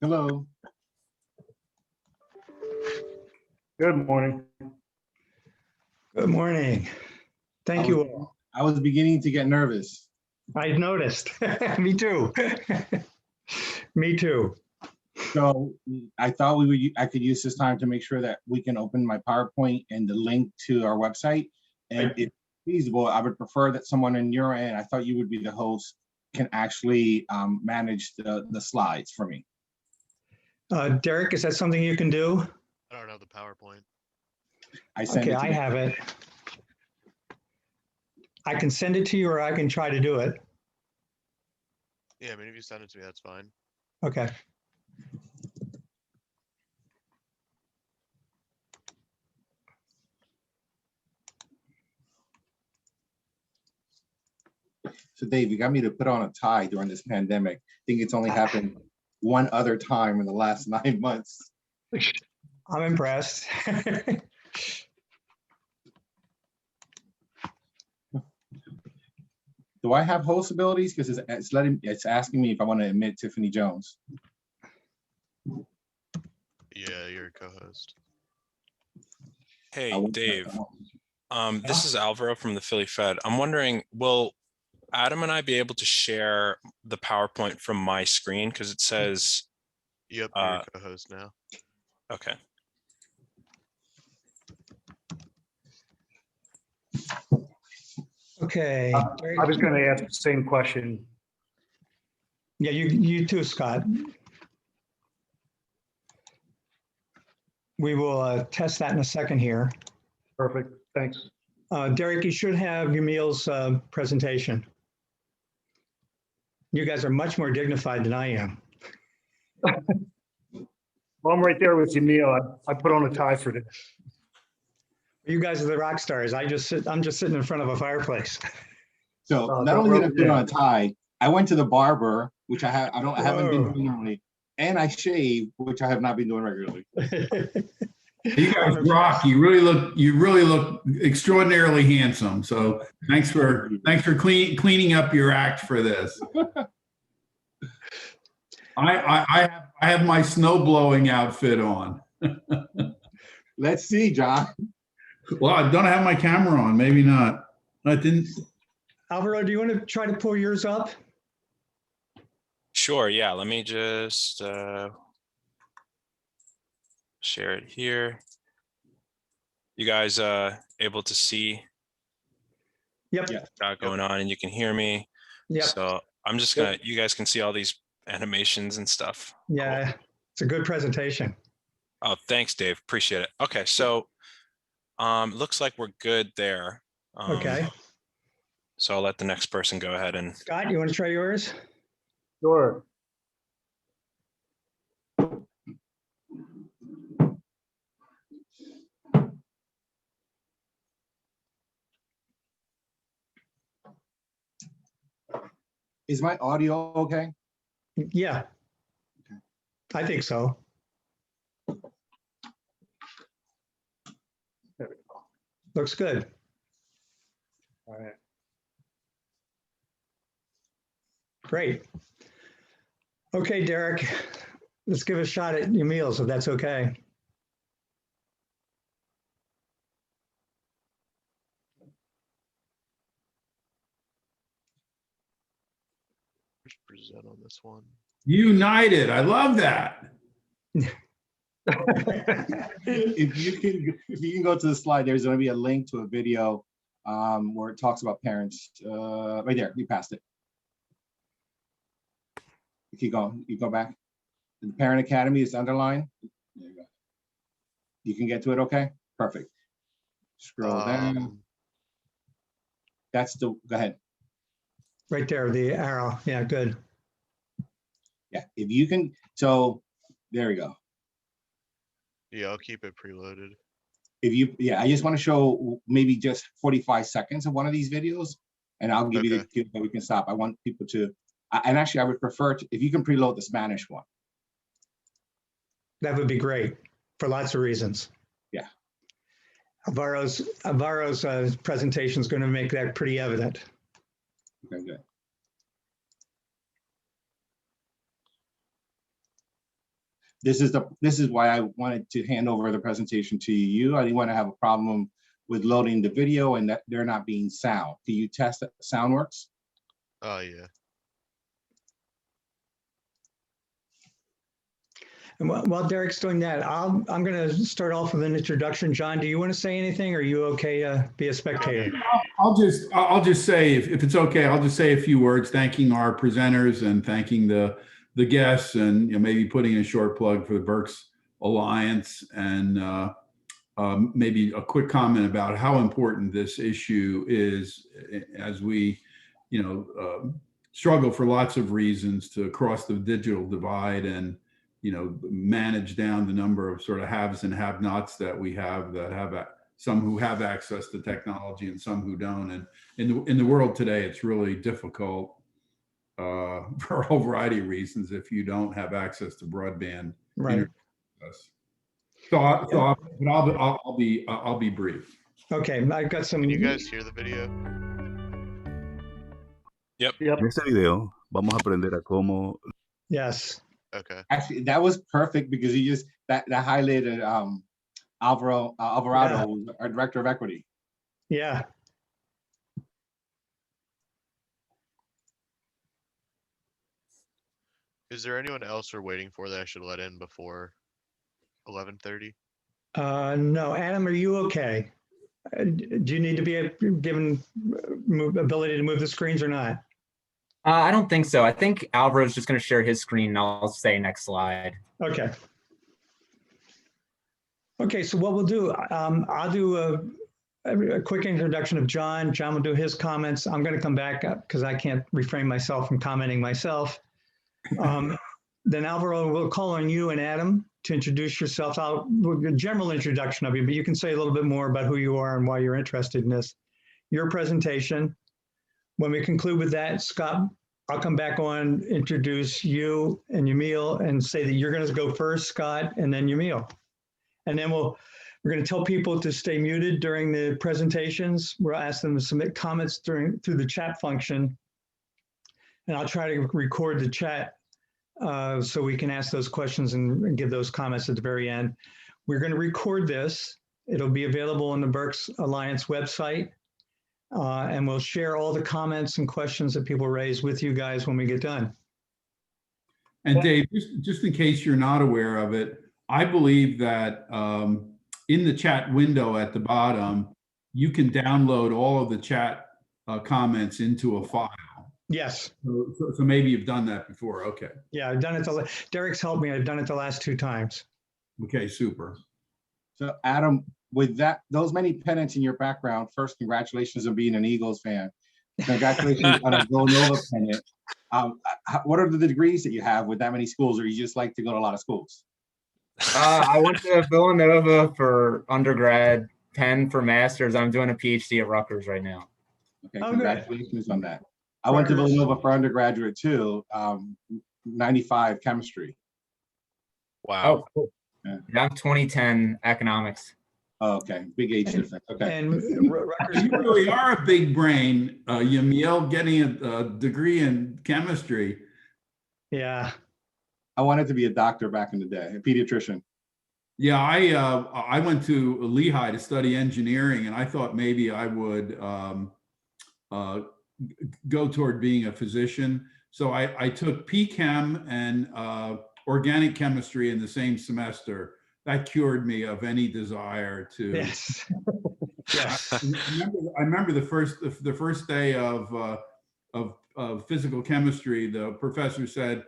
Hello. Good morning. Good morning. Thank you all. I was beginning to get nervous. I noticed. Me too. Me too. So I thought I could use this time to make sure that we can open my PowerPoint and the link to our website. And if feasible, I would prefer that someone on your end, I thought you would be the host, can actually manage the slides for me. Derek, is that something you can do? I don't know the PowerPoint. I sent Okay, it to I them. have it. I can send it to you or I can try to do it. Yeah, I mean, if you send it to me, that's fine. Okay. So Dave, you got me to put on a tie during this pandemic. I think it's only happened one other time in the last 9 months. I'm impressed. Do I have host abilities? Because it's asking me if I want to admit Tiffany Jones. Yeah, you're a co-host. Hey, Dave. This is Alvaro from the Philly Fed. I'm wondering, will Adam and I be able to share the PowerPoint from my screen? Because it says, Yep, you're a co-host now. okay. Okay. I was going to ask the same question. Yeah, you too, Scott. We will test that in a second here. Perfect. Thanks. Derek, you should have Yamil's presentation. You guys are much more dignified than I am. Well, I'm right there with you, Neil. I put on a tie for this. You guys are the rock stars. I'm just sitting in front of a fireplace. So Oh, not only did I put yeah. on a tie, I went to the barber, which I haven't been doing normally, and I shaved, which I have not been doing regularly. You guys rock. You really look extraordinarily handsome. So thanks for cleaning up your act for this. I have my snow blowing outfit on. Let's see, John. Well, I don't have my camera on. Maybe not. I didn't. Alvaro, do you want to try to pull yours up? Sure, yeah. Let me just share it here. You guys able to see Yep. Yeah. what I've got going on, and you can hear me. Yep. So I'm just gonna, you guys can see all these animations and stuff. Yeah, Cool. it's a good presentation. Oh, thanks, Dave. Appreciate it. Okay, so looks like we're good there. Okay. So I'll let the next person go ahead and Scott, you want to try yours? Sure. Is my audio okay? Yeah. I think so. There we go. Looks good. All right. Great. Okay, Derek, let's give a shot at your meals if that's okay. Present on this one. United. I love that. If you can go to the slide, there's going to be a link to a video where it talks about parents. Right there, you passed it. If you go back. The Parent Academy is underlined. There you go. You can get to it, okay? Perfect. Scroll down. That's the, go ahead. Right there, the arrow. Yeah, good. Yeah, if you can, so there we go. Yeah, I'll keep it preloaded. Yeah, I just want to show maybe just 45 seconds of one of these videos, and I'll give you the cue that we can stop. I want people to, and actually I would prefer to, if you can preload the Spanish one. That would be great for lots of reasons. Yeah. Alvaro's presentation is going to make that pretty evident. Okay, good. this is why I wanted to hand over the presentation to you. I didn't want to have a problem with loading the video and that there not being sound. Do you test that the sound works? Oh, yeah. And while Derek's doing that, I'm going to start off with an introduction. John, do you want to say anything? Or are you okay to be a spectator? I'll just say, if it's okay, I'll just say a few words, thanking our presenters and thanking the guests, and maybe putting in a short plug for the Berks Alliance, and maybe a quick comment about how important this issue is as we, struggle for lots of reasons to cross the digital divide and, manage down the number of sort of haves and have-nots that we have, that have some who have access to technology and some who don't. And in the world today, it's really difficult for a whole variety of reasons if you don't have access to broadband. Right. I'll be brief. Okay, I've got some. Can you guys hear the video? Yep. En este video vamos a aprender a cómo. Yes. Okay. Actually, that was perfect because you just that highlighted Alvarado, our director of equity. Yeah. Is there anyone else we're waiting for that I should let in before 11:30? No, Adam, are you okay? Do you need to be given ability to move the screens or not? I don't think so. I think Alvaro's just going to share his screen, and I'll say next slide. Okay. Okay, so what we'll do, I'll do a quick introduction of John. John will do his comments. I'm going to come back up because I can't refrain myself from commenting myself. Then Alvaro will call on you and Adam to introduce yourself. I'll a general introduction of you, but you can say a little bit more about who you are and why you're interested in this. Your presentation. When we conclude with that, Scott, I'll come back on, introduce you and Yamil and say that you're going to go first, Scott, and then Yamil. And then we're going to tell people to stay muted during the presentations. We'll ask them to submit comments through the chat function. And I'll try to record the chat so we can ask those questions and give those comments at the very end. We're going to record this. It'll be available on the Berks Alliance website. And we'll share all the comments and questions that people raise with you guys when we get done. And Dave, just in case you're not aware of it, I believe that in the chat window at the bottom, you can download all of the chat comments into a file. Yes. So maybe you've done that before. Okay. Yeah, I've done it. Derek's helped me. I've done it the last 2 times. Okay, super. So Adam, with those many pennants in your background, first, congratulations on being an Eagles fan. Congratulations on a Villanova pennant. What are the degrees that you have with that many schools, or you just like to go to a lot of schools? I went to Villanova for undergrad, Penn for master's. I'm doing a PhD at Rutgers right now. Okay, congratulations on that. I went to Villanova for undergraduate too, 95 chemistry. Wow. Oh, cool. Yeah, I'm 2010 economics. Oh, okay, big age difference. Okay. And You really are a big brain, Yamil, getting a degree in chemistry. yeah. I wanted to be a doctor back in the day, a pediatrician. Yeah, I went to Lehigh to study engineering, and I thought maybe I would go toward being a physician. So I took P-Chem and organic chemistry in the same semester. That cured me of any desire to. Yes. Yes. I remember the first day of physical chemistry. The professor said,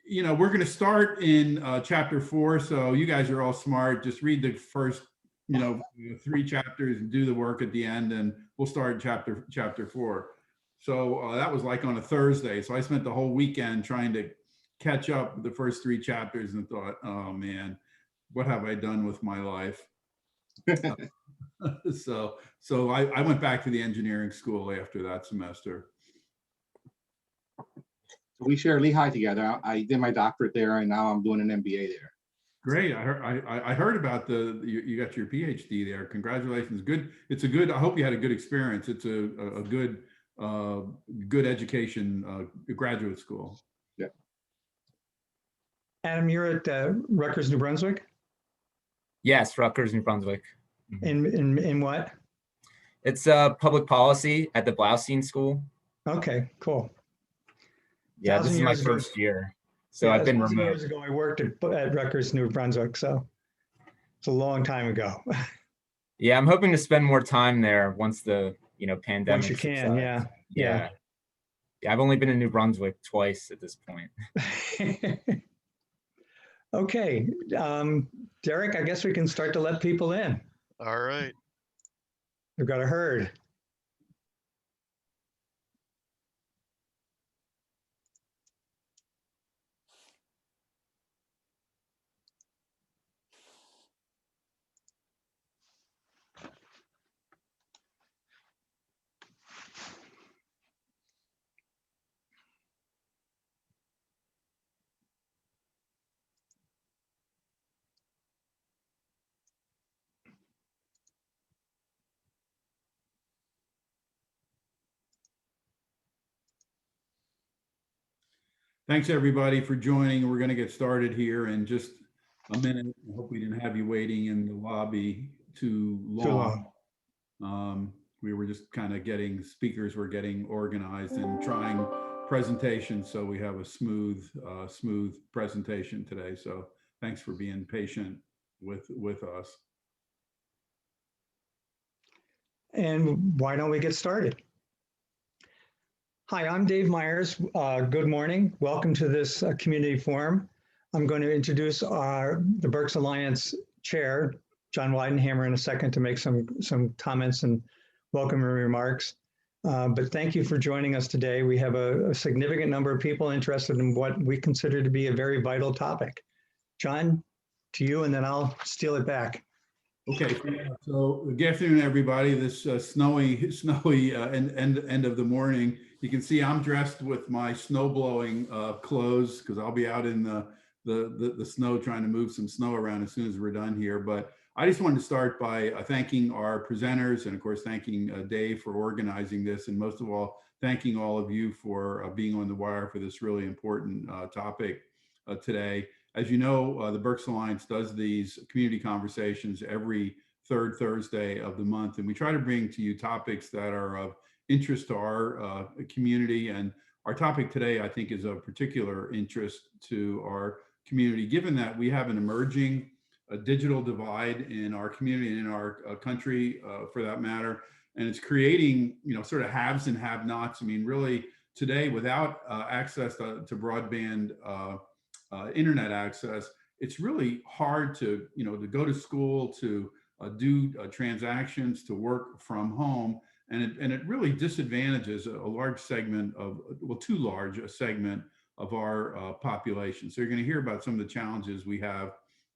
we're going to start in chapter 4. So you guys are all smart. Just read the first, 3 chapters and do the work at the end, and we'll start chapter 4. So that was like on a Thursday. So I spent the whole weekend trying to catch up with the first 3 chapters and thought, oh man, what have I done with my life? So I went back to the engineering school after that semester. We share Lehigh together. I did my doctorate there, and now I'm doing an MBA there. Great. I heard about you got your PhD there. Congratulations. Good. It's a good, I hope you had a good experience. It's a good education, graduate school. Yeah. Adam, you're at Rutgers, New Brunswick? Yes, Rutgers, New Brunswick. In what? It's public policy at the Blaustein School. Okay, cool. Yeah, this is my 1,000 years ago- first year, so Yeah, I've been 1,000 remote. years ago, I worked at Rutgers, New Brunswick, so it's a long time ago. Yeah, I'm hoping to spend more time there once the pandemic. Once you can, subsides. yeah. Yeah. Yeah, I've only been in New Brunswick twice at this point. Okay, Derek, I guess we can start to let people in. All right. We've got a herd. Thanks, everybody, for joining. We're going to get started here in just a minute. I hope we didn't have you waiting in the lobby too long. We were just kind of speakers were getting organized and trying presentations, so we have a smooth presentation today. So thanks for being patient with us. And why don't we get started? Hi, I'm Dave Myers. Good morning. Welcome to this community forum. I'm going to introduce the Berks Alliance chair, John Weidenhammer, in a second to make some comments and welcome remarks. But thank you for joining us today. We have a significant number of people interested in what we consider to be a very vital topic. John, to you, and then I'll steal it back. Okay, so good afternoon, everybody. This snowy end of the morning. You can see I'm dressed with my snow blowing clothes because I'll be out in the snow trying to move some snow around as soon as we're done here. But I just wanted to start by thanking our presenters and, of course, thanking Dave for organizing this, and most of all, thanking all of you for being on the wire for this really important topic today. As you know, the Berks Alliance does these community conversations every third Thursday of the month, and we try to bring to you topics that are of interest to our community. And our topic today, I think, is of particular interest to our community, given that we have an emerging digital divide in our community and in our country, for that matter. And it's creating, sort of haves and have-nots. I mean, really, today, without access to broadband internet access, it's really hard to go to school, to do transactions, to work from home, and it really disadvantages a large segment of, well, too large a segment of our population. So you're going to hear about some of the challenges we have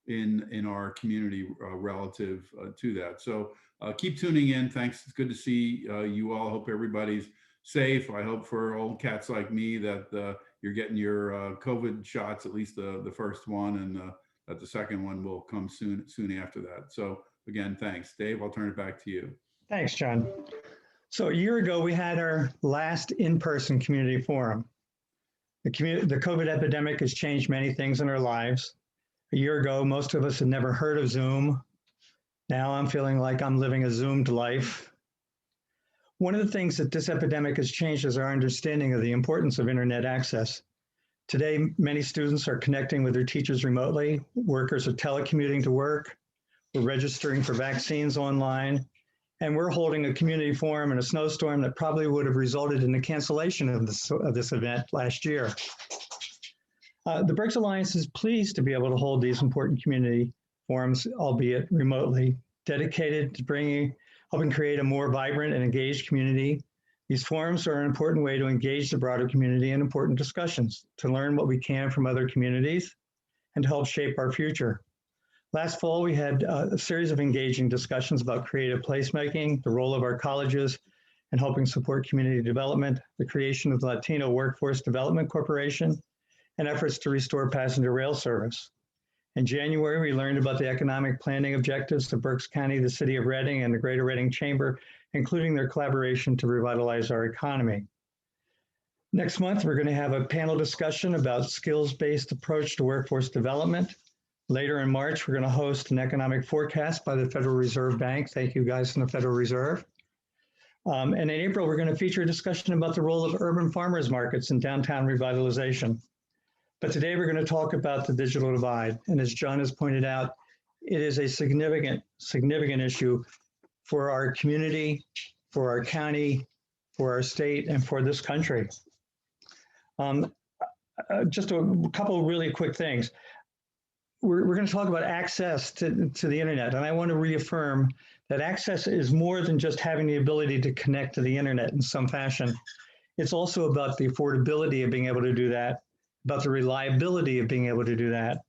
in our community relative to that. So keep tuning in. Thanks. It's good to see you all. Hope everybody's safe. I hope for old cats like me that you're getting your COVID shots, at least the first one, and that the second one will come soon after that. So again, thanks. Dave, I'll turn it back to you. Thanks, John. So a year ago, we had our last in-person community forum. The COVID epidemic has changed many things in our lives. A year ago, most of us had never heard of Zoom. Now I'm feeling like I'm living a Zoomed life. One of the things that this epidemic has changed is our understanding of the importance of internet access. Today, many students are connecting with their teachers remotely. Workers are telecommuting to work. We're registering for vaccines online. And we're holding a community forum in a snowstorm that probably would have resulted in the cancellation of this event last year. The Berks Alliance is pleased to be able to hold these important community forums, albeit remotely, dedicated to helping create a more vibrant and engaged community. These forums are an important way to engage the broader community in important discussions, to learn what we can from other communities, and to help shape our future. Last fall, we had a series of engaging discussions about creative placemaking, the role of our colleges, and helping support community development, the creation of the Latino Workforce Development Corporation, and efforts to restore passenger rail service. In January, we learned about the economic planning objectives of Berks County, the City of Reading, and the Greater Reading Chamber, including their collaboration to revitalize our economy. Next month, we're going to have a panel discussion about skills-based approach to workforce development. Later in March, we're going to host an economic forecast by the Federal Reserve Bank. Thank you guys from the Federal Reserve. And in April, we're going to feature a discussion about the role of urban farmers markets in downtown revitalization. But today we're going to talk about the digital divide. And as John has pointed out, it is a significant issue for our community, for our county, for our state, and for this country. Just a couple of really quick things. We're going to talk about access to the internet, and I want to reaffirm that access is more than just having the ability to connect to the internet in some fashion. It's also about the affordability of being able to do that, about the reliability of being able to do that,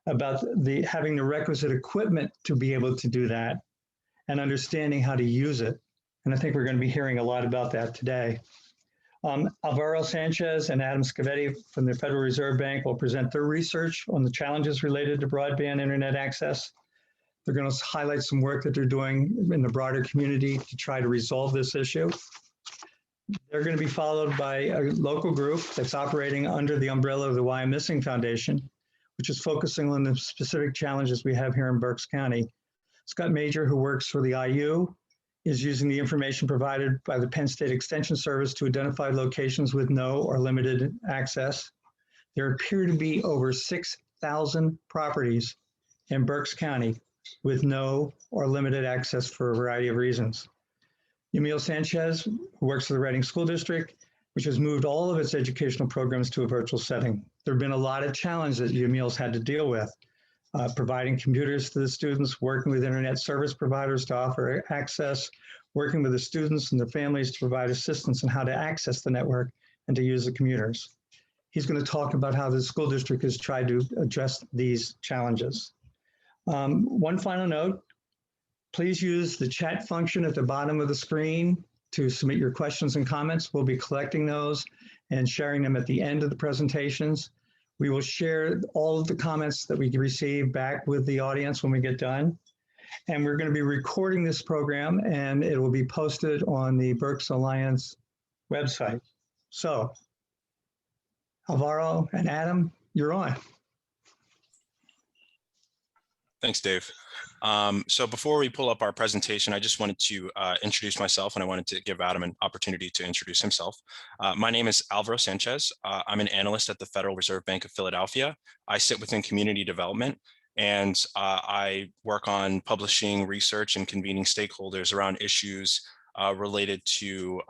about having the requisite equipment to be able to do that, and understanding how to use it. And I think we're going to be hearing a lot about that today. Alvaro Sanchez and Adam Scavetti from the Federal Reserve Bank will present their research on the challenges related to broadband internet access. They're going to highlight some work that they're doing in the broader community to try to resolve this issue. They're going to be followed by a local group that's operating under the umbrella of the Why I'm Missing Foundation, which is focusing on the specific challenges we have here in Berks County. Scott Major, who works for the IU, is using the information provided by the Penn State Extension Service to identify locations with no or limited access. There appear to be over 6,000 properties in Berks County with no or limited access for a variety of reasons. Yamil Sanchez, who works for the Reading School District, which has moved all of its educational programs to a virtual setting. There have been a lot of challenges that Yamil's had to deal with, providing computers to the students, working with internet service providers to offer access, working with the students and their families to provide assistance in how to access the network and to use the computers. He's going to talk about how the school district has tried to address these challenges. One final note, please use the chat function at the bottom of the screen to submit your questions and comments. We'll be collecting those and sharing them at the end of the presentations. We will share all of the comments that we receive back with the audience when we get done. And we're going to be recording this program, and it will be posted on the Berks Alliance website. So, Alvaro and Adam, you're on. Thanks, Dave. So before we pull up our presentation, I just wanted to introduce myself, and I wanted to give Adam an opportunity to introduce himself. My name is Alvaro Sanchez. I'm an analyst at the Federal Reserve Bank of Philadelphia. I sit within community development, and I work on publishing research and convening stakeholders around issues related to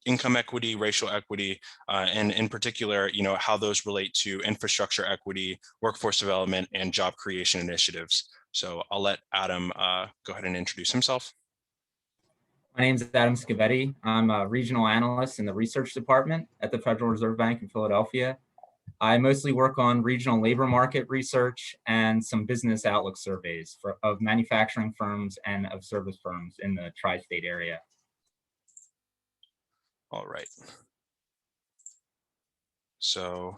income equity, racial equity, and in particular, how those relate to infrastructure equity, workforce development, and job creation initiatives. So I'll let Adam go ahead and introduce himself. My name is Adam Scavetti. I'm a regional analyst in the research department at the Federal Reserve Bank in Philadelphia. I mostly work on regional labor market research and some business outlook surveys of manufacturing firms and of service firms in the tri-state area. All right. So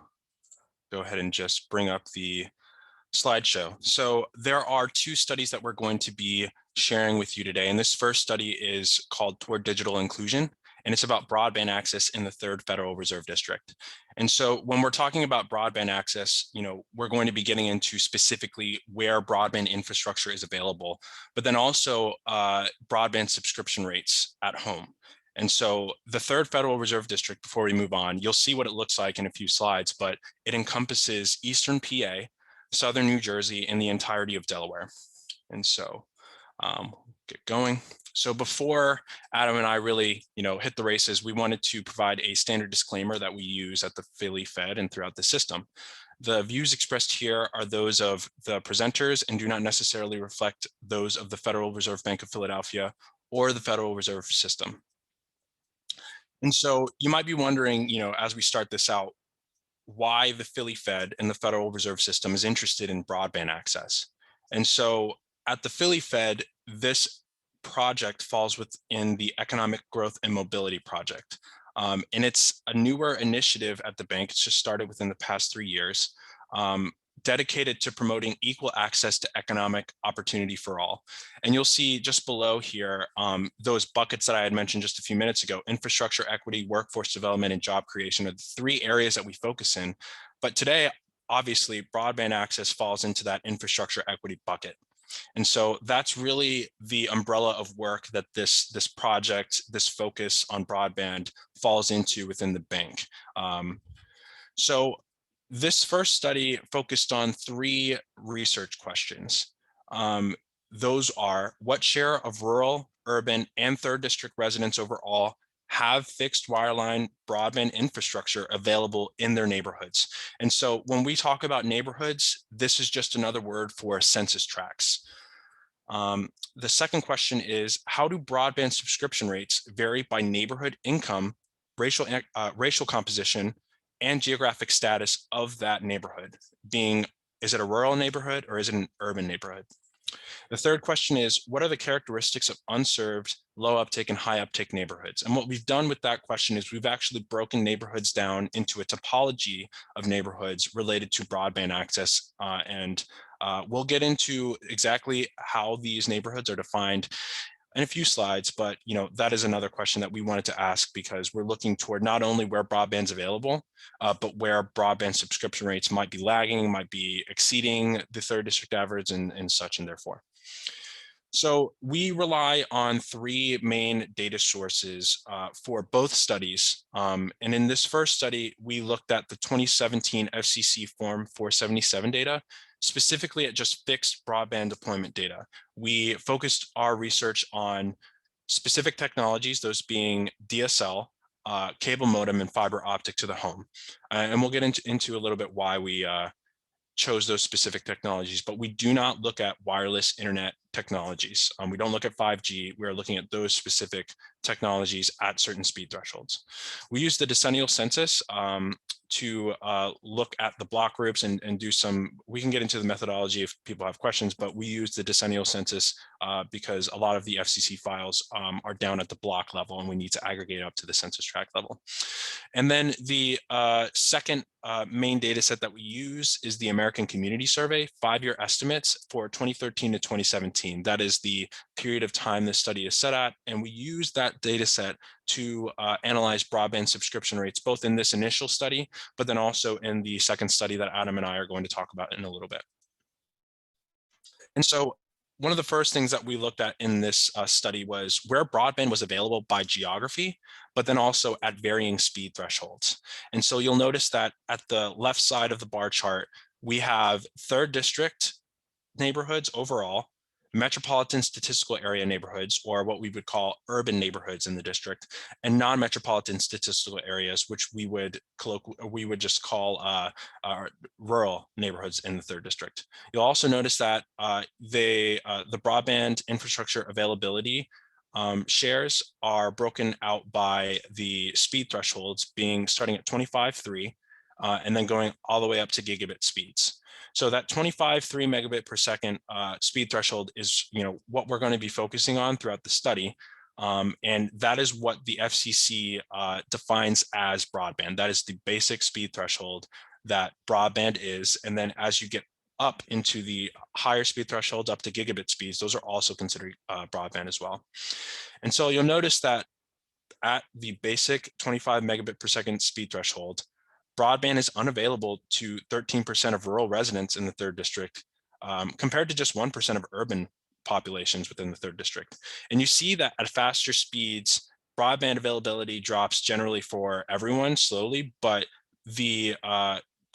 go ahead and just bring up the slideshow. So there are two studies that we're going to be sharing with you today. And this first study is called Toward Digital Inclusion, and it's about broadband access in the 3rd Federal Reserve District. And so when we're talking about broadband access, we're going to be getting into specifically where broadband infrastructure is available, but then also broadband subscription rates at home. And so the 3rd Federal Reserve District, before we move on, you'll see what it looks like in a few slides, but it encompasses Eastern PA, Southern New Jersey, and the entirety of Delaware. And so get going. So before Adam and I really, hit the races, we wanted to provide a standard disclaimer that we use at the Philly Fed and throughout the system. The views expressed here are those of the presenters and do not necessarily reflect those of the Federal Reserve Bank of Philadelphia or the Federal Reserve System. And so you might be wondering, as we start this out, why the Philly Fed and the Federal Reserve System is interested in broadband access. And so at the Philly Fed, this project falls within the Economic Growth and Mobility Project. And it's a newer initiative at the bank. It's just started within the past 3 years. dedicated to promoting equal access to economic opportunity for all. And you'll see just below here, those buckets that I had mentioned just a few minutes ago: infrastructure, equity, workforce development, and job creation are the 3 areas that we focus in. But today, obviously, broadband access falls into that infrastructure equity bucket. And so that's really the umbrella of work that this project, this focus on broadband, falls into within the bank. So this first study focused on 3 research questions. Those are: what share of rural, urban, and 3rd district residents overall have fixed wireline broadband infrastructure available in their neighborhoods? And so when we talk about neighborhoods, this is just another word for census tracts. The second question is: how do broadband subscription rates vary by neighborhood income, racial composition, and geographic status of that neighborhood? Being, is it a rural neighborhood or is it an urban neighborhood? The third question is: what are the characteristics of unserved, low uptake, and high uptake neighborhoods? And what we've done with that question is we've actually broken neighborhoods down into a topology of neighborhoods related to broadband access. We'll get into exactly how these neighborhoods are defined in a few slides, but that is another question that we wanted to ask, because we're looking toward not only where broadband's available, but where broadband subscription rates might be lagging, might be exceeding the 3rd district average and such, and therefore. So we rely on 3 main data sources for both studies. And in this first study, we looked at the 2017 FCC Form 477 data, specifically at just fixed broadband deployment data. We focused our research on specific technologies, those being DSL, cable modem, and fiber optic to the home. And we'll get into a little bit why we chose those specific technologies, but we do not look at wireless internet technologies. We don't look at 5G. We're looking at those specific technologies at certain speed thresholds. We use the decennial census to look at the block groups and do some, we can get into the methodology if people have questions, but we use the decennial census because a lot of the FCC files are down at the block level and we need to aggregate up to the census tract level. And then the second main data set that we use is the American Community Survey 5-year estimates for 2013 to 2017. That is the period of time this study is set at. And we use that data set to analyze broadband subscription rates, both in this initial study, but then also in the second study that Adam and I are going to talk about in a little bit. And so one of the first things that we looked at in this study was where broadband was available by geography, but then also at varying speed thresholds. And so you'll notice that at the left side of the bar chart, we have 3rd district neighborhoods overall, metropolitan statistical area neighborhoods, or what we would call urban neighborhoods in the district, and non-metropolitan statistical areas, which we would just call rural neighborhoods in the 3rd district. You'll also notice that the broadband infrastructure availability shares are broken out by the speed thresholds, being starting at 25.3 and then going all the way up to gigabit speeds. So that 25.3 megabit per second speed threshold is what we're going to be focusing on throughout the study. And that is what the FCC defines as broadband. That is the basic speed threshold that broadband is. And then as you get up into the higher speed thresholds, up to gigabit speeds, those are also considered broadband as well. And so you'll notice that at the basic 25 megabit per second speed threshold, broadband is unavailable to 13% of rural residents in the 3rd district, compared to just 1% of urban populations within the 3rd district. And you see that at faster speeds, broadband availability drops generally for everyone slowly, but the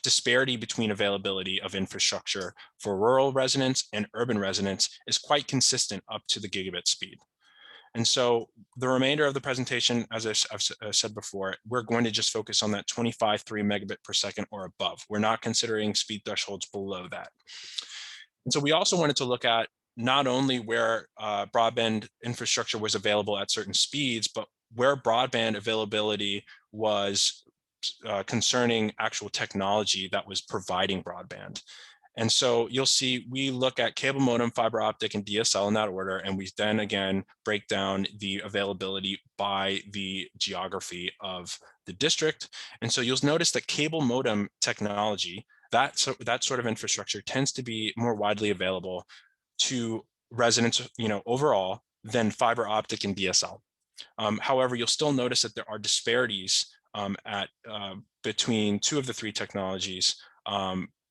disparity between availability of infrastructure for rural residents and urban residents is quite consistent up to the gigabit speed. And so the remainder of the presentation, as I've said before, we're going to just focus on that 25.3 megabit per second or above. We're not considering speed thresholds below that. And so we also wanted to look at not only where broadband infrastructure was available at certain speeds, but where broadband availability was concerning actual technology that was providing broadband. And so you'll see we look at cable modem, fiber optic, and DSL in that order, and we then again break down the availability by the geography of the district. And so you'll notice that cable modem technology that sort of infrastructure tends to be more widely available to residents, overall than fiber optic and DSL. However, you'll still notice that there are disparities between two of the three technologies,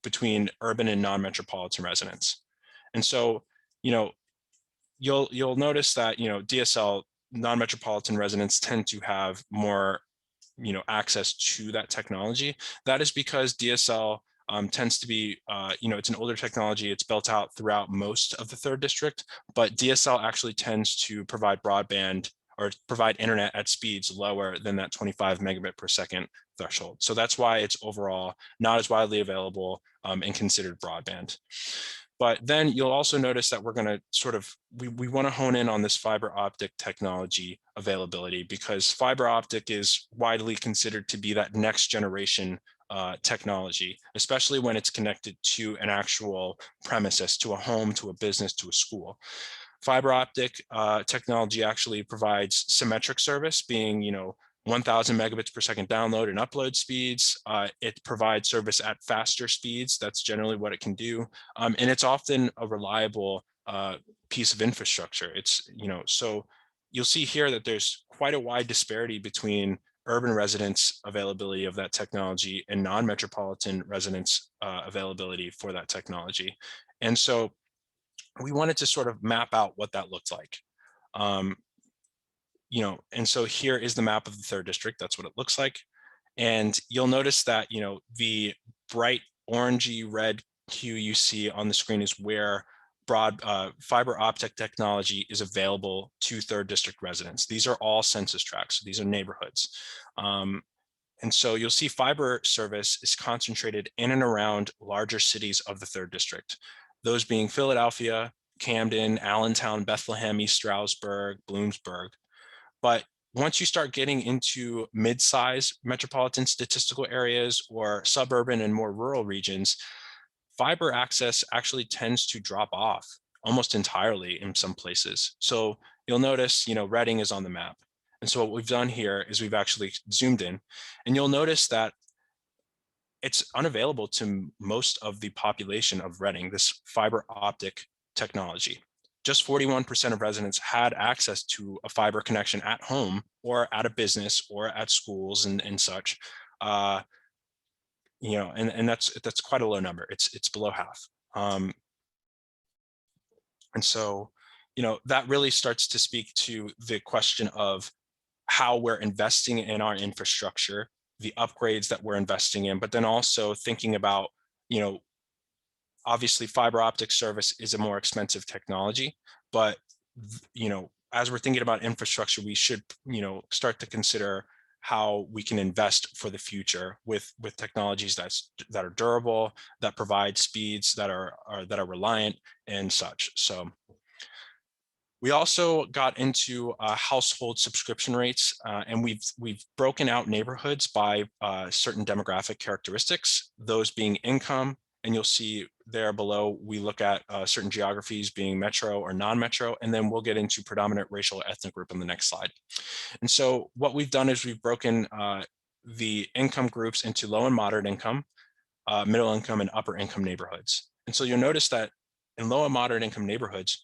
between urban and non-metropolitan residents. And so, you'll notice that, DSL non-metropolitan residents tend to have more, access to that technology. That is because DSL tends to be, it's an older technology. It's built out throughout most of the 3rd district, but DSL actually tends to provide broadband or provide internet at speeds lower than that 25 megabit per second threshold. So that's why it's overall not as widely available and considered broadband. But then you'll also notice that we're going to we want to hone in on this fiber optic technology availability, because fiber optic is widely considered to be that next generation technology, especially when it's connected to an actual premises, to a home, to a business, to a school. Fiber optic technology actually provides symmetric service, being 1,000 megabits per second download and upload speeds. It provides service at faster speeds. That's generally what it can do. And it's often a reliable piece of infrastructure. It's, so you'll see here that there's quite a wide disparity between urban residents' availability of that technology and non-metropolitan residents' availability for that technology. And so we wanted to sort of map out what that looked like. And so here is the map of the 3rd district. That's what it looks like. And you'll notice that, the bright orangey red hue you see on the screen is where fiber optic technology is available to 3rd district residents. These are all census tracts. So these are neighborhoods. And so you'll see fiber service is concentrated in and around larger cities of the 3rd district, those being Philadelphia, Camden, Allentown, Bethlehem, East Stroudsburg, Bloomsburg. But once you start getting into mid-size metropolitan statistical areas or suburban and more rural regions, fiber access actually tends to drop off almost entirely in some places. So you'll notice, Reading is on the map. And so what we've done here is we've actually zoomed in, and you'll notice that it's unavailable to most of the population of Reading, this fiber optic technology. Just 41% of residents had access to a fiber connection at home or at a business or at schools and such. And that's quite a low number. It's below half. And so, that really starts to speak to the question of how we're investing in our infrastructure, the upgrades that we're investing in, but then also thinking about, obviously fiber optic service is a more expensive technology, but, as we're thinking about infrastructure, we should, start to consider how we can invest for the future with technologies that are durable, that provide speeds that are reliant and such. So we also got into household subscription rates, and we've broken out neighborhoods by certain demographic characteristics, those being income. And you'll see there below, we look at certain geographies being metro or non-metro, and then we'll get into predominant racial or ethnic group on the next slide. And so what we've done is we've broken the income groups into low and moderate income, middle income, and upper income neighborhoods. And so you'll notice that in low and moderate income neighborhoods,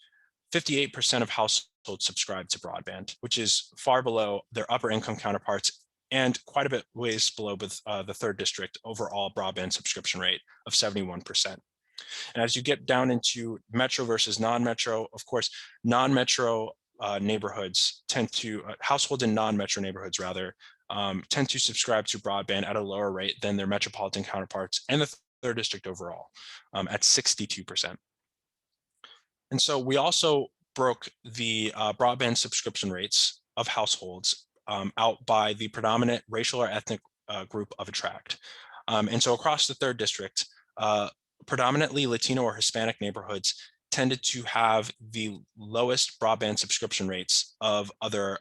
58% of households subscribe to broadband, which is far below their upper income counterparts and quite a bit ways below with the 3rd district overall broadband subscription rate of 71%. And as you get down into metro versus non-metro, of course, non-metro neighborhoods tend to, households in non-metro neighborhoods rather, tend to subscribe to broadband at a lower rate than their metropolitan counterparts and the 3rd district overall at 62%. And so we also broke the broadband subscription rates of households out by the predominant racial or ethnic group of a tract. And so across the 3rd district, predominantly Latino or Hispanic neighborhoods tended to have the lowest broadband subscription rates of other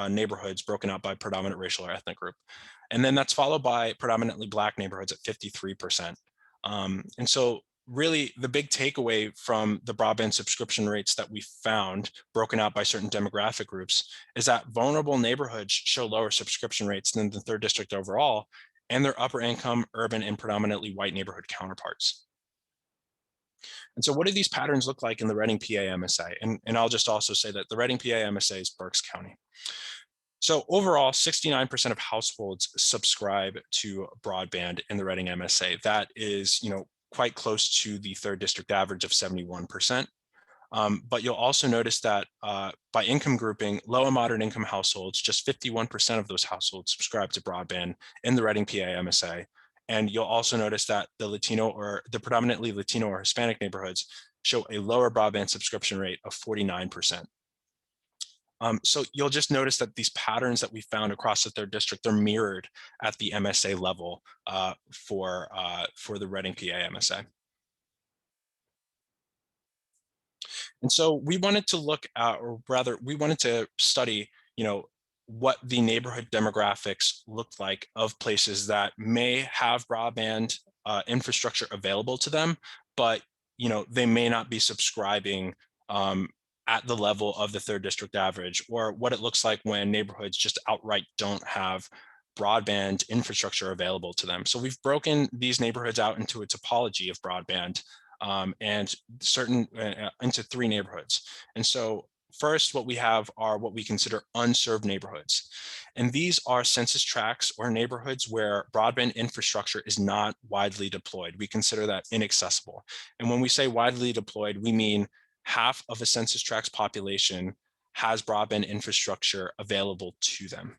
neighborhoods broken out by predominant racial or ethnic group. And then that's followed by predominantly Black neighborhoods at 53%. And so really the big takeaway from the broadband subscription rates that we found broken out by certain demographic groups is that vulnerable neighborhoods show lower subscription rates than the 3rd district overall. and their upper income, urban, and predominantly white neighborhood counterparts. And so what do these patterns look like in the Reading, PA MSA? And I'll just also say that the Reading, PA MSA is Berks County. So overall, 69% of households subscribe to broadband in the Reading MSA. That is, quite close to the 3rd district average of 71%. But you'll also notice that by income grouping, low and moderate income households, just 51% of those households subscribe to broadband in the Reading, PA MSA. And you'll also notice that the predominantly Latino or Hispanic neighborhoods show a lower broadband subscription rate of 49%. So you'll just notice that these patterns that we found across the 3rd district are mirrored at the MSA level for the Reading, PA MSA. And so we wanted to look at, or rather, we wanted to study, what the neighborhood demographics looked like of places that may have broadband infrastructure available to them, but they may not be subscribing at the level of the 3rd district average, or what it looks like when neighborhoods just outright don't have broadband infrastructure available to them. So we've broken these neighborhoods out into a topology of broadband and into 3 neighborhoods. And so first, what we have are what we consider unserved neighborhoods. And these are census tracts or neighborhoods where broadband infrastructure is not widely deployed. We consider that inaccessible. And when we say widely deployed, we mean half of a census tract's population has broadband infrastructure available to them.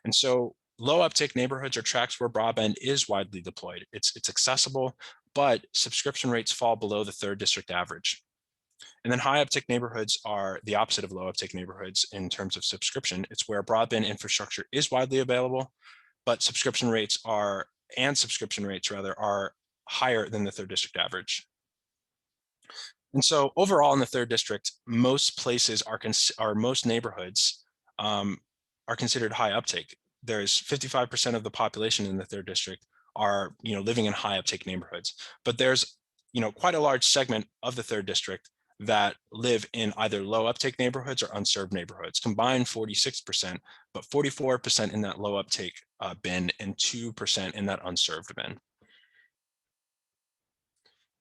And so low uptake neighborhoods are tracts where broadband is widely deployed. It's accessible, but subscription rates fall below the 3rd district average. And then high uptake neighborhoods are the opposite of low uptake neighborhoods in terms of subscription. It's where broadband infrastructure is widely available, but subscription rates are higher than the 3rd district average. And so overall in the 3rd district, most places most neighborhoods are considered high uptake. There's 55% of the population in the 3rd district are living in high uptake neighborhoods, but there's quite a large segment of the 3rd district that live in either low uptake neighborhoods or unserved neighborhoods, combined 46%, but 44% in that low uptake bin and 2% in that unserved bin.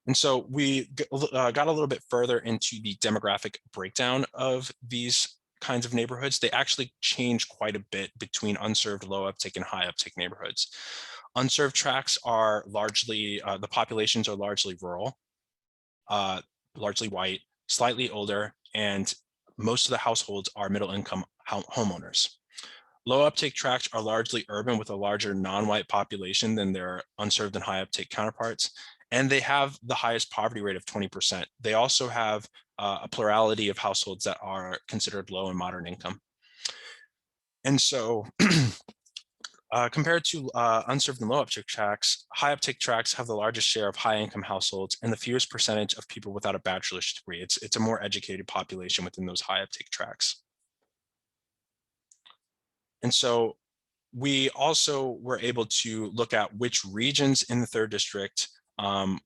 And so we got a little bit further into the demographic breakdown of these kinds of neighborhoods. They actually change quite a bit between unserved, low uptake, and high uptake neighborhoods. Unserved tracts are largely, the populations are largely rural, largely white, slightly older, and most of the households are middle income homeowners. Low uptake tracts are largely urban with a larger non-white population than their unserved and high uptake counterparts, and they have the highest poverty rate of 20%. They also have a plurality of households that are considered low and moderate income. And so compared to unserved and low uptake tracts, high uptake tracts have the largest share of high income households and the fewest percentage of people without a bachelor's degree. It's a more educated population within those high uptake tracts. And so we also were able to look at which regions in the 3rd district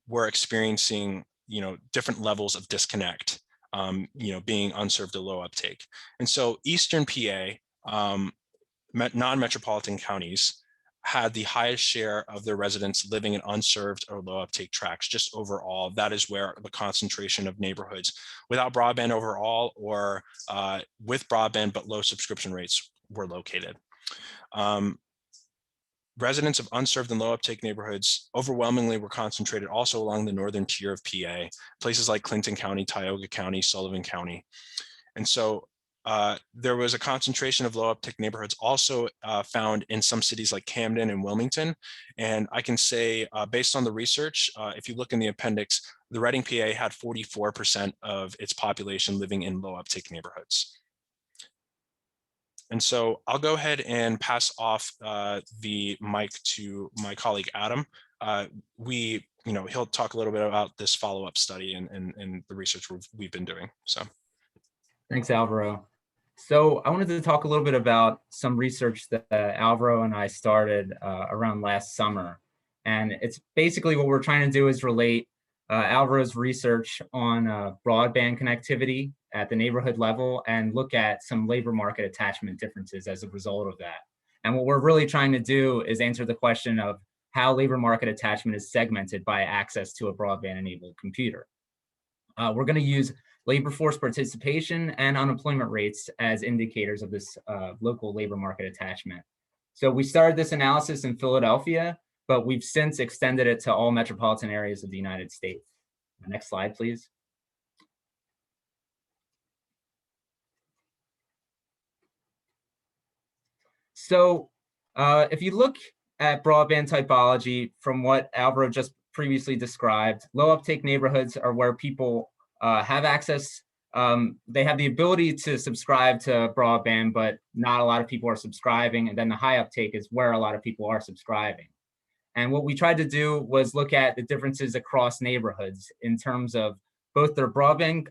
were experiencing different levels of disconnect, being unserved or low uptake. And so Eastern PA, non-metropolitan counties, had the highest share of their residents living in unserved or low uptake tracts. Just overall, that is where the concentration of neighborhoods without broadband overall, or with broadband but low subscription rates, were located. Residents of unserved and low uptake neighborhoods overwhelmingly were concentrated also along the northern tier of PA, places like Clinton County, Tioga County, Sullivan County. And so there was a concentration of low uptake neighborhoods also found in some cities like Camden and Wilmington. And I can say, based on the research, if you look in the appendix, the Reading, PA had 44% of its population living in low uptake neighborhoods. And so I'll go ahead and pass off the mic to my colleague, Adam. He'll talk a little bit about this follow-up study and the research we've been doing. So. Thanks, Alvaro. So I wanted to talk a little bit about some research that Alvaro and I started around last summer. And it's basically what we're trying to do is relate Alvaro's research on broadband connectivity at the neighborhood level and look at some labor market attachment differences as a result of that. And what we're really trying to do is answer the question of how labor market attachment is segmented by access to a broadband-enabled computer. We're going to use labor force participation and unemployment rates as indicators of this local labor market attachment. So we started this analysis in Philadelphia, but we've since extended it to all metropolitan areas of the United States. Next slide, please. So if you look at broadband typology from what Alvaro just previously described, low uptake neighborhoods are where people have access. They have the ability to subscribe to broadband, but not a lot of people are subscribing. And then the high uptake is where a lot of people are subscribing. And what we tried to do was look at the differences across neighborhoods in terms of both their broadband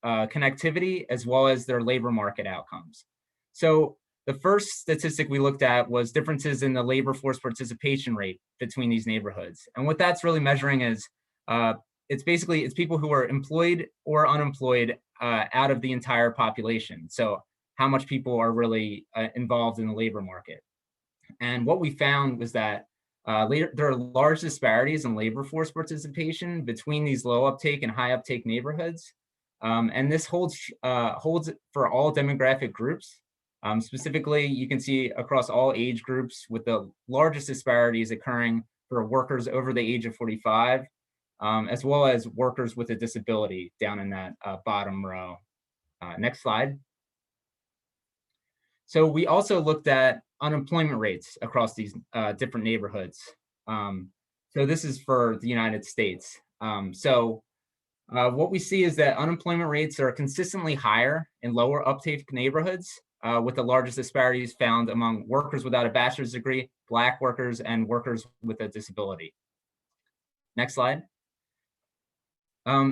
connectivity as well as their labor market outcomes. So the first statistic we looked at was differences in the labor force participation rate between these neighborhoods. And what that's really measuring is it's people who are employed or unemployed out of the entire population. So how much people are really involved in the labor market. And what we found was that there are large disparities in labor force participation between these low uptake and high uptake neighborhoods. And this holds for all demographic groups. Specifically, you can see across all age groups with the largest disparities occurring for workers over the age of 45, as well as workers with a disability down in that bottom row. Next slide. So we also looked at unemployment rates across these different neighborhoods. So this is for the United States. What we see is that unemployment rates are consistently higher in lower uptake neighborhoods, with the largest disparities found among workers without a bachelor's degree, Black workers, and workers with a disability. Next slide.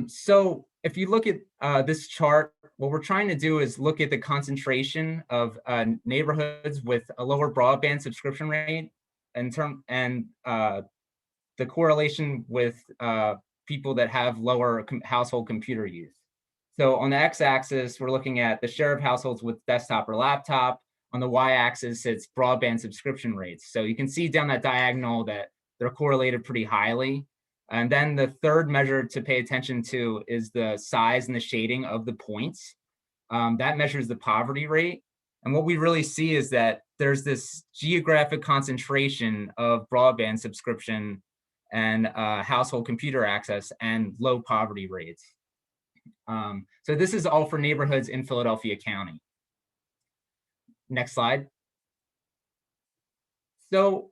So if you look at this chart, what we're trying to do is look at the concentration of neighborhoods with a lower broadband subscription rate and the correlation with people that have lower household computer use. So on the x-axis, we're looking at the share of households with desktop or laptop. On the y-axis, it's broadband subscription rates. So you can see down that diagonal that they're correlated pretty highly. And then the third measure to pay attention to is the size and the shading of the points. That measures the poverty rate. And what we really see is that there's this geographic concentration of broadband subscription and household computer access and low poverty rates. So this is all for neighborhoods in Philadelphia County. Next slide. So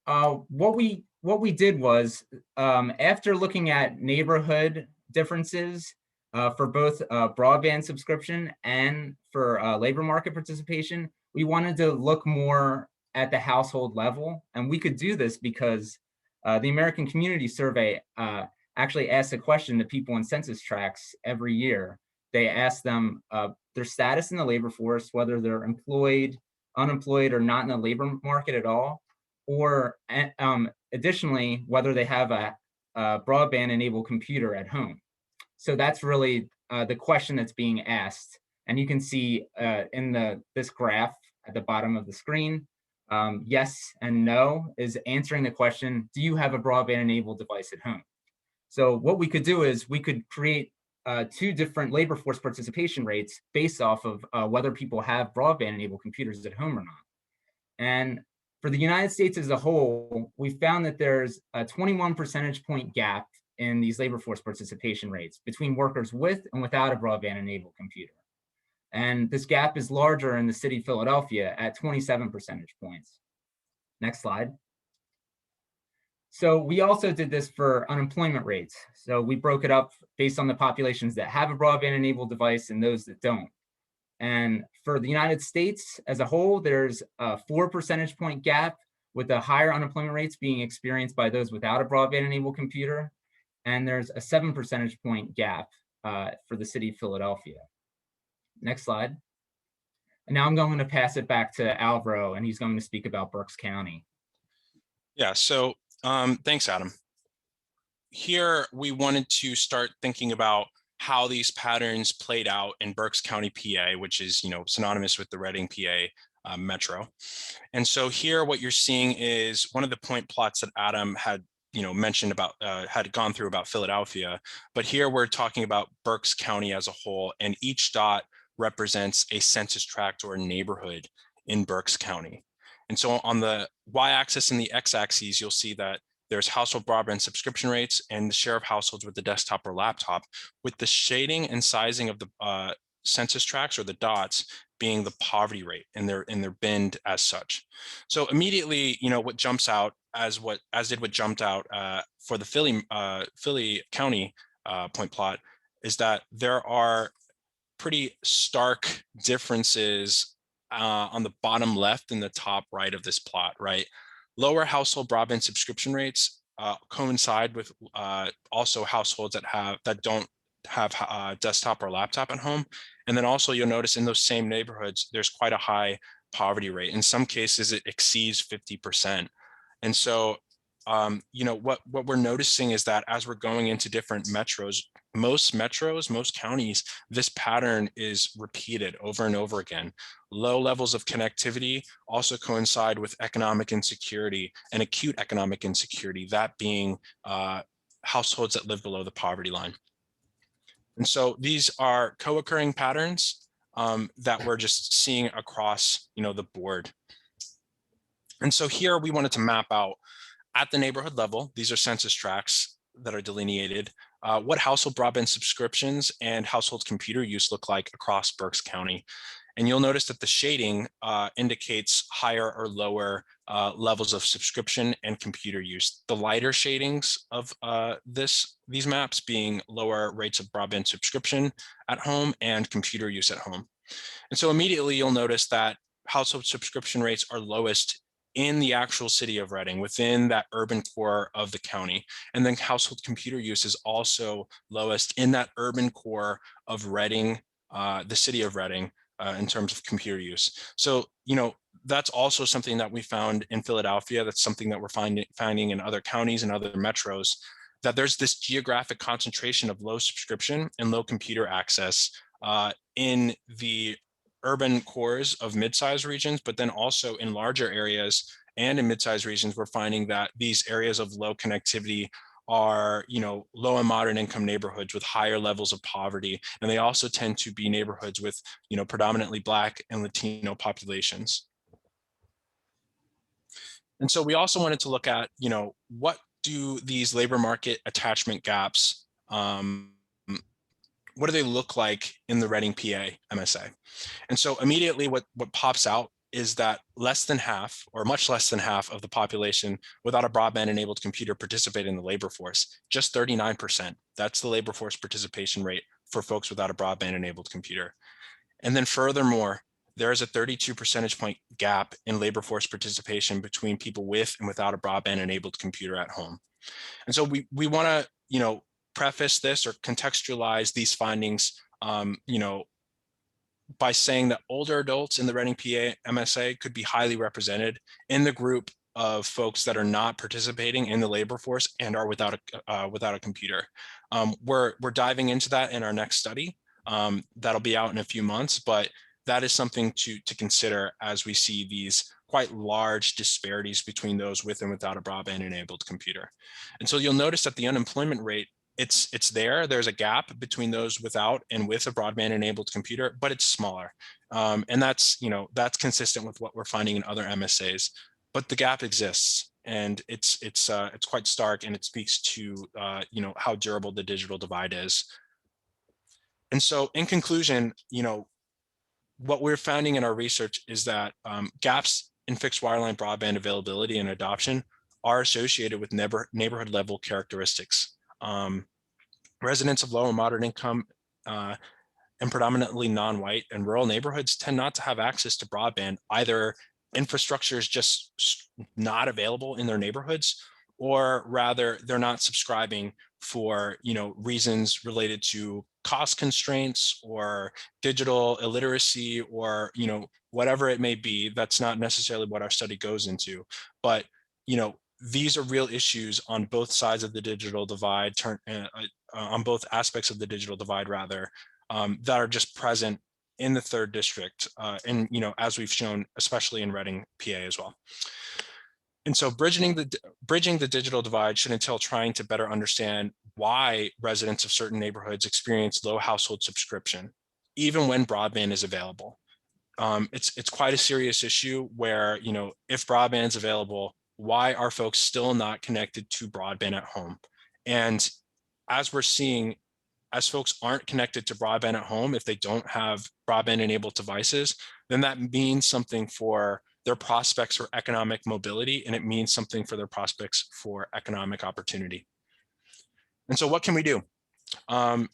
what we did was, after looking at neighborhood differences for both broadband subscription and for labor market participation, we wanted to look more at the household level. And we could do this because the American Community Survey actually asks a question to people in census tracts every year. They ask them their status in the labor force, whether they're employed, unemployed, or not in the labor market at all, or additionally, whether they have a broadband-enabled computer at home. So that's really the question that's being asked. And you can see in this graph at the bottom of the screen, yes and no is answering the question, do you have a broadband-enabled device at home? So what we could do is we could create two different labor force participation rates based off of whether people have broadband-enabled computers at home or not. And for the United States as a whole, we found that there's a 21 percentage point gap in these labor force participation rates between workers with and without a broadband-enabled computer. And this gap is larger in the city of Philadelphia at 27 percentage points. Next slide. So we also did this for unemployment rates. So we broke it up based on the populations that have a broadband-enabled device and those that don't. And for the United States as a whole, there's a 4 percentage point gap, with the higher unemployment rates being experienced by those without a broadband-enabled computer. And there's a 7 percentage point gap for the city of Philadelphia. Next slide. And now I'm going to pass it back to Alvaro, and he's going to speak about Berks County. Yeah, so thanks, Adam. Here, we wanted to start thinking about how these patterns played out in Berks County, PA, which is, synonymous with the Reading, PA metro. And so here what you're seeing is one of the point plots that Adam had mentioned about, had gone through about Philadelphia, but here we're talking about Berks County as a whole, and each dot represents a census tract or a neighborhood in Berks County. And so on the y-axis and the x-axis, you'll see that there's household broadband subscription rates and the share of households with the desktop or laptop, with the shading and sizing of the census tracts or the dots being the poverty rate, and they're binned as such. So immediately, what jumps out as what jumped out for the Philly County point plot is that there are pretty stark differences on the bottom left and the top right of this plot, right? Lower household broadband subscription rates coincide with also households that don't have desktop or laptop at home. And then also you'll notice in those same neighborhoods, there's quite a high poverty rate. In some cases, it exceeds 50%. And so, what we're noticing is that as we're going into different metros, most counties, this pattern is repeated over and over again. Low levels of connectivity also coincide with economic insecurity and acute economic insecurity, that being households that live below the poverty line. And so these are co-occurring patterns that we're just seeing across, the board. And so here we wanted to map out at the neighborhood level, these are census tracts that are delineated, what household broadband subscriptions and household computer use look like across Berks County. And you'll notice that the shading indicates higher or lower levels of subscription and computer use. The lighter shadings of these maps being lower rates of broadband subscription at home and computer use at home. And so immediately you'll notice that household subscription rates are lowest in the actual city of Reading, within that urban core of the county. And then household computer use is also lowest in that urban core of Reading, the city of Reading, in terms of computer use. So, that's also something that we found in Philadelphia. That's something that we're finding in other counties and other metros, that there's this geographic concentration of low subscription and low computer access in the urban cores of mid-sized regions, but then also in larger areas and in mid-sized regions, we're finding that these areas of low connectivity are, low and moderate income neighborhoods with higher levels of poverty. And they also tend to be neighborhoods with, predominantly Black and Latino populations. And so we also wanted to look at, what do these labor market attachment gaps, what do they look like in the Reading, PA MSA? And so immediately what pops out is that less than half, or much less than half, of the population without a broadband enabled computer participate in the labor force, just 39%. That's the labor force participation rate for folks without a broadband enabled computer. And then furthermore, there is a 32 percentage point gap in labor force participation between people with and without a broadband enabled computer at home. And so we want to, preface this or contextualize these findings, by saying that older adults in the Reading, PA MSA could be highly represented in the group of folks that are not participating in the labor force and are without a computer. We're diving into that in our next study. That'll be out in a few months, but that is something to consider as we see these quite large disparities between those with and without a broadband enabled computer. And so you'll notice that the unemployment rate, it's there. There's a gap between those without and with a broadband enabled computer, but it's smaller. And that's consistent with what we're finding in other MSAs, but the gap exists, and it's quite stark, and it speaks to how durable the digital divide is. And so in conclusion, what we're finding in our research is that gaps in fixed wireline broadband availability and adoption are associated with neighborhood level characteristics. Residents of low and moderate income and predominantly non-white and rural neighborhoods tend not to have access to broadband. Either infrastructure is just not available in their neighborhoods, or rather they're not subscribing for reasons related to cost constraints or digital illiteracy, or whatever it may be. That's not necessarily what our study goes into, but these are real issues on both sides of the digital divide, on both aspects of the digital divide rather, that are just present in the 3rd district, and as we've shown, especially in Reading, PA as well. And so bridging the digital divide should entail trying to better understand why residents of certain neighborhoods experience low household subscription, even when broadband is available. It's quite a serious issue where, if broadband's available, why are folks still not connected to broadband at home? And as we're seeing, as folks aren't connected to broadband at home, if they don't have broadband enabled devices, then that means something for their prospects for economic mobility, and it means something for their prospects for economic opportunity. And so what can we do? I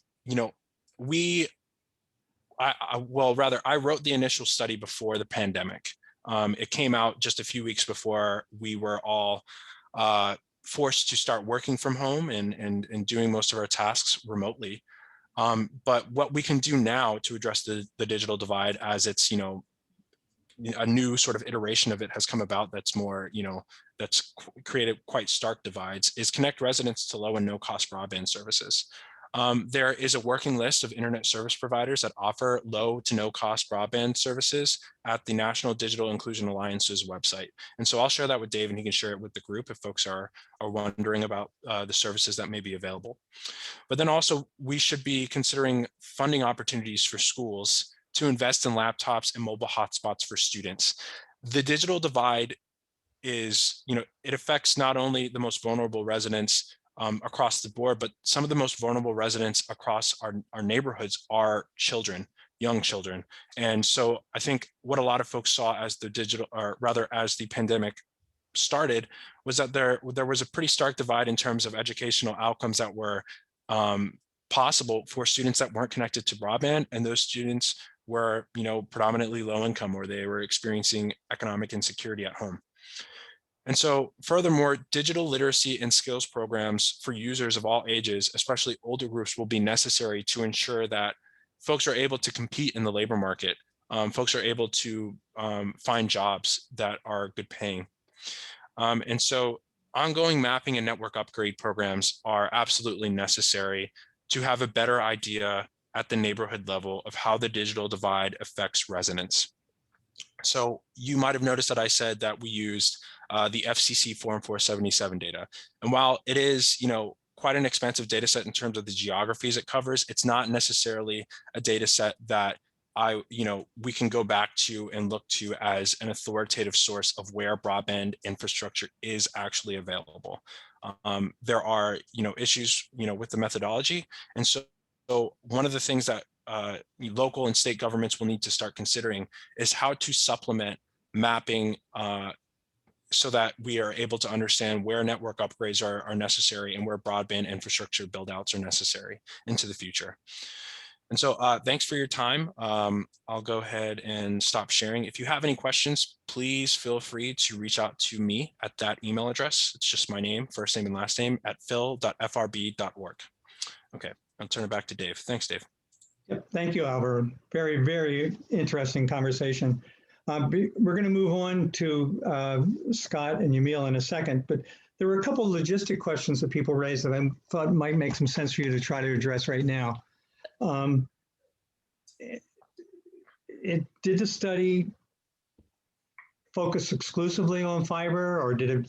wrote the initial study before the pandemic. It came out just a few weeks before we were all forced to start working from home and doing most of our tasks remotely. But what we can do now to address the digital divide, as it's, a new sort of iteration of it has come about that's more, that's created quite stark divides, is connect residents to low and no cost broadband services. There is a working list of internet service providers that offer low to no cost broadband services at the National Digital Inclusion Alliance's website. And so I'll share that with Dave and he can share it with the group if folks are wondering about the services that may be available. But then also we should be considering funding opportunities for schools to invest in laptops and mobile hotspots for students. The digital divide is, it affects not only the most vulnerable residents across the board, but some of the most vulnerable residents across our neighborhoods are children, young children. And so I think what a lot of folks saw as as the pandemic started was that there was a pretty stark divide in terms of educational outcomes that were possible for students that weren't connected to broadband, and those students were, predominantly low income, or they were experiencing economic insecurity at home. And so furthermore, digital literacy and skills programs for users of all ages, especially older groups, will be necessary to ensure that folks are able to compete in the labor market. Folks are able to find jobs that are good paying. And so ongoing mapping and network upgrade programs are absolutely necessary to have a better idea at the neighborhood level of how the digital divide affects residents. So you might have noticed that I said that we used the FCC Form 477 data. And while it is, quite an expensive data set in terms of the geographies it covers, it's not necessarily a data set that we can go back to and look to as an authoritative source of where broadband infrastructure is actually available. There are, issues, with the methodology. And so one of the things that local and state governments will need to start considering is how to supplement mapping so that we are able to understand where network upgrades are necessary and where broadband infrastructure build outs are necessary into the future. And so thanks for your time. I'll go ahead and stop sharing. If you have any questions, please feel free to reach out to me at that email address. It's just my name, first name and last name, at phil.frb.org. Okay, I'll turn it back to Dave. Thanks, Dave. Yep. Thank you, Albert. Very, very interesting conversation. We're going to move on to Scott and Yamil in a second, but there were a couple of logistic questions that people raised that I thought might make some sense for you to try to address right now. Did the study focus exclusively on fiber, or did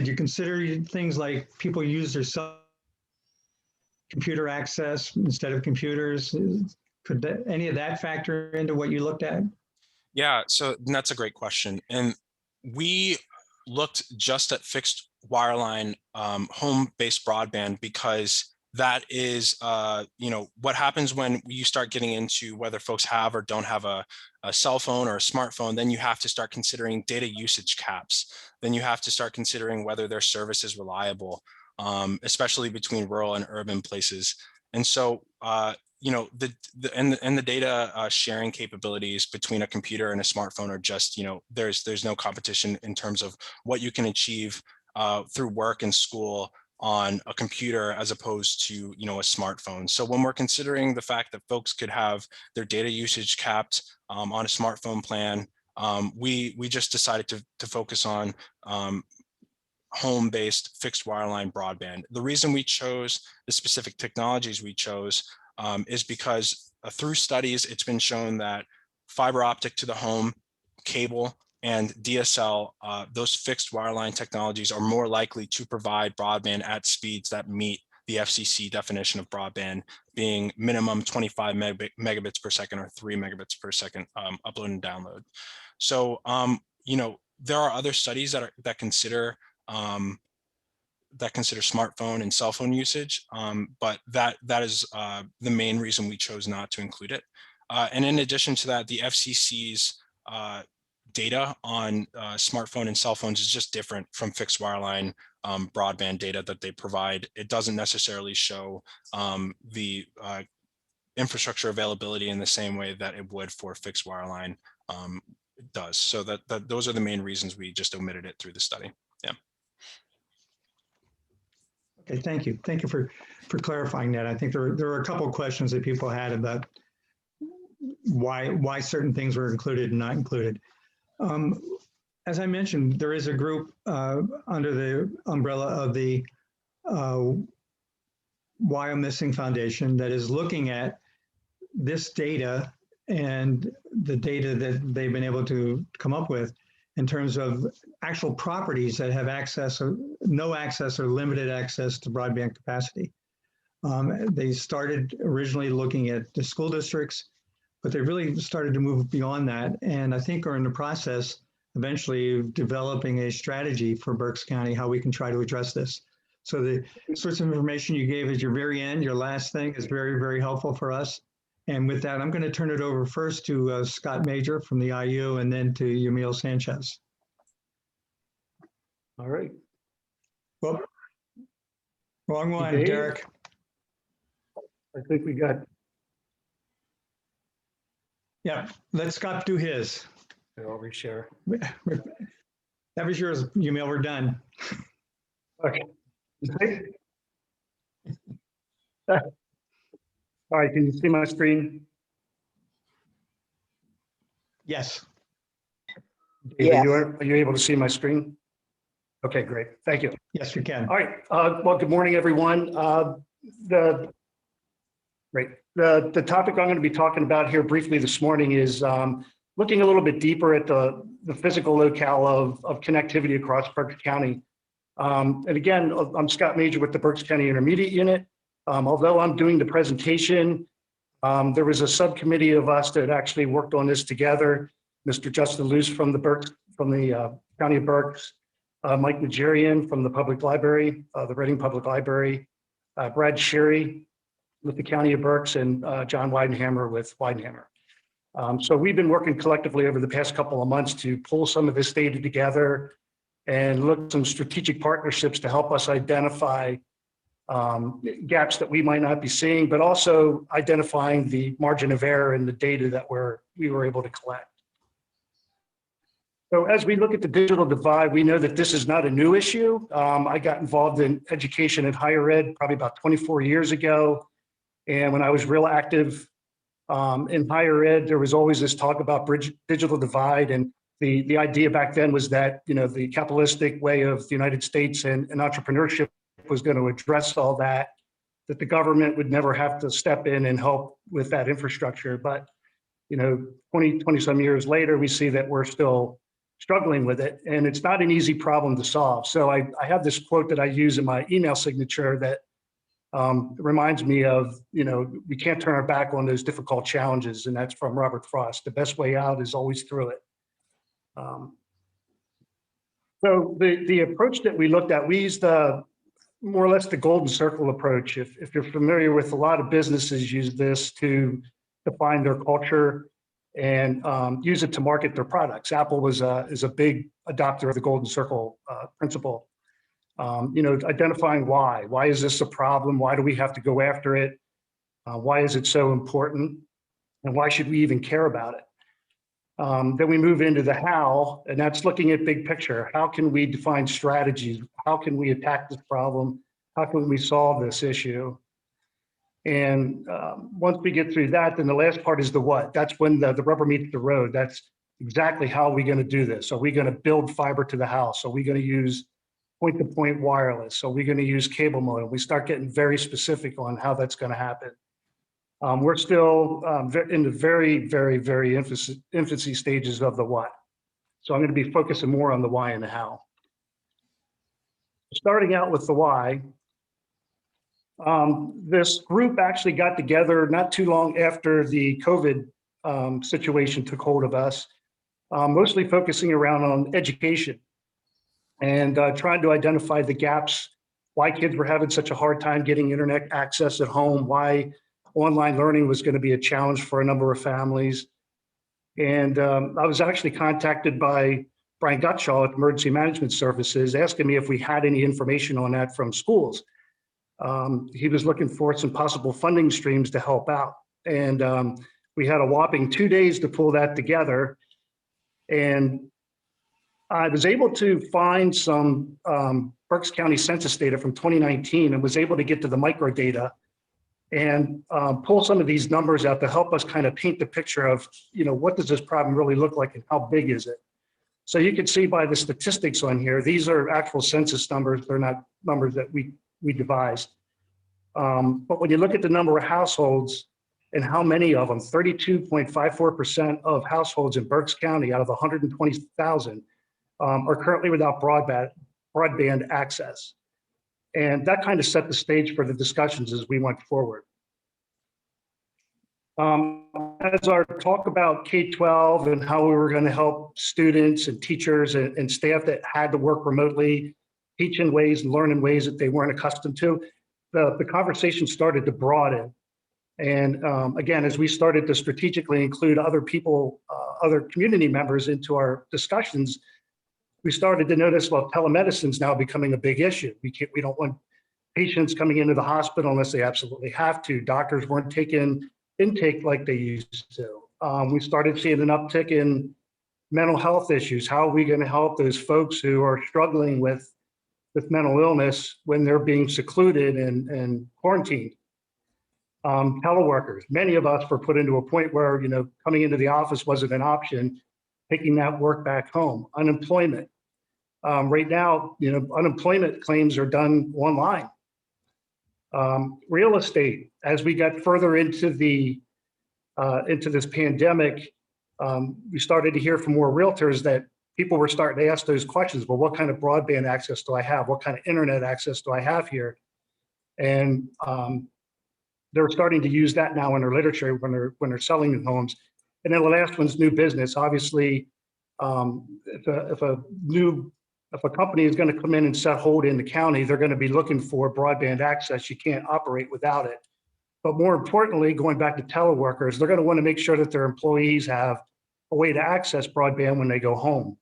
you consider things like people use their computer access instead of computers? Could any of that factor into what you looked at? Yeah, so that's a great question. And we looked just at fixed wireline home-based broadband because that is, what happens when you start getting into whether folks have or don't have a cell phone or a smartphone. Then you have to start considering data usage caps. Then you have to start considering whether their service is reliable, especially between rural and urban places. And so, the data sharing capabilities between a computer and a smartphone are just, there's no competition in terms of what you can achieve through work and school on a computer as opposed to, a smartphone. So when we're considering the fact that folks could have their data usage capped on a smartphone plan, we just decided to focus on home-based fixed wireline broadband. The reason we chose the specific technologies we chose is because through studies, it's been shown that fiber optic to the home, cable, and DSL, those fixed wireline technologies are more likely to provide broadband at speeds that meet the FCC definition of broadband, being minimum 25 megabits per second or 3 megabits per second upload and download. So, you know, there are other studies that consider smartphone and cell phone usage, but that is the main reason we chose not to include it. And in addition to that, the FCC's data on smartphone and cell phones is just different from fixed wireline broadband data that they provide. It doesn't necessarily show the infrastructure availability in the same way that it would for fixed wireline does. So that those are the main reasons we just omitted it through the study. Yeah. Okay, thank you. Thank you for clarifying that. I think there are a couple of questions that people had about why certain things were included and not included. As I mentioned, there is a group under the umbrella of the Why I'm Missing Foundation that is looking at this data and the data that they've been able to come up with in terms of actual properties that have access or no access or limited access to broadband capacity. They started originally looking at the school districts, but they really started to move beyond that. And I think are in the process eventually of developing a strategy for Berks County, how we can try to address this. So the sorts of information you gave at your very end, your last thing, is very, very helpful for us. And with that, I'm going to turn it over first to Scott Major from the IU and then to Yamil Sanchez. All right. Well, wrong one, Dave? Derek. I think we got, Yeah, let Scott do his. I'll reshare. That was yours, Yamil, we're done. Okay. All right, can you see my screen? Yes. Dave, Yes. are you able to see my screen? Okay, great. Thank you. Yes, we can. All right. Well, good morning, everyone. The topic I'm going to be talking about here briefly this morning is looking a little bit deeper at the physical locale of connectivity across Berks County. And again, I'm Scott Major with the Berks County Intermediate Unit. Although I'm doing the presentation, there was a subcommittee of us that actually worked on this together. Mr. Justin Luce from the County of Berks, Mike Nigerian from the Public Library, the Reading Public Library, Brad Sherry with the County of Berks, and John Weidenhammer with Weidenhammer. So we've been working collectively over the past couple of months to pull some of this data together and look at some strategic partnerships to help us identify gaps that we might not be seeing, but also identifying the margin of error in the data that we were able to collect. So as we look at the digital divide, we know that this is not a new issue. I got involved in education and higher ed probably about 24 years ago. And when I was real active in higher ed, there was always this talk about digital divide. And the idea back then was that, you know, the capitalistic way of the United States and entrepreneurship was going to address all that the government would never have to step in and help with that infrastructure. But, you know, 20 some years later, we see that we're still struggling with it, and it's not an easy problem to solve. So I have this quote that I use in my email signature that reminds me of, you know, we can't turn our back on those difficult challenges, and that's from Robert Frost. The best way out is always through it. So the approach that we looked at, we used more or less the golden circle approach. If you're familiar with, a lot of businesses use this to define their culture and use it to market their products. Apple is a big adopter of the golden circle principle. You know, identifying why is this a problem? Why do we have to go after it? Why is it so important? And why should we even care about it? Then we move into the how, and that's looking at big picture. How can we define strategies? How can we attack this problem? How can we solve this issue? And once we get through that, then the last part is the what. That's when the rubber meets the road. That's exactly how are we going to do this? Are we going to build fiber to the house? Are we going to use point-to-point wireless? Are we going to use cable modem? We start getting very specific on how that's going to happen. We're still in the very, very, very infancy stages of the what. So I'm going to be focusing more on the why and the how. Starting out with the why, this group actually got together not too long after the COVID situation took hold of us, mostly focusing around on education and trying to identify the gaps, why kids were having such a hard time getting internet access at home, why online learning was going to be a challenge for a number of families. And I was actually contacted by Brian Gutshaw at Emergency Management Services, asking me if we had any information on that from schools. He was looking for some possible funding streams to help out. And we had a whopping 2 days to pull that together. And I was able to find some Berks County census data from 2019 and was able to get to the micro data and pull some of these numbers out to help us kind of paint the picture of, what does this problem really look like and how big is it? So you can see by the statistics on here, these are actual census numbers. They're not numbers that we devised. But when you look at the number of households and how many of them, 32.54% of households in Berks County out of 120,000 are currently without broadband access. And that kind of set the stage for the discussions as we went forward. As our talk about K-12 and how we were going to help students and teachers and staff that had to work remotely, teach in ways and learn in ways that they weren't accustomed to, the conversation started to broaden. And again, as we started to strategically include other people, other community members into our discussions, we started to notice, well, telemedicine is now becoming a big issue. We don't want patients coming into the hospital unless they absolutely have to. Doctors weren't taking intake like they used to. We started seeing an uptick in mental health issues. How are we going to help those folks who are struggling with mental illness when they're being secluded and quarantined? Teleworkers. Many of us were put into a point where, coming into the office wasn't an option, taking that work back home. Unemployment. Right now, unemployment claims are done online. Real estate. As we got further into this pandemic, we started to hear from more realtors that people were starting to ask those questions. Well, what kind of broadband access do I have? What kind of internet access do I have here? And they're starting to use that now in their literature when they're selling new homes. And then the last one's new business. Obviously, if a company is going to come in and set hold in the county, they're going to be looking for broadband access. You can't operate without it. But more importantly, going back to teleworkers, they're going to want to make sure that their employees have a way to access broadband when they go home.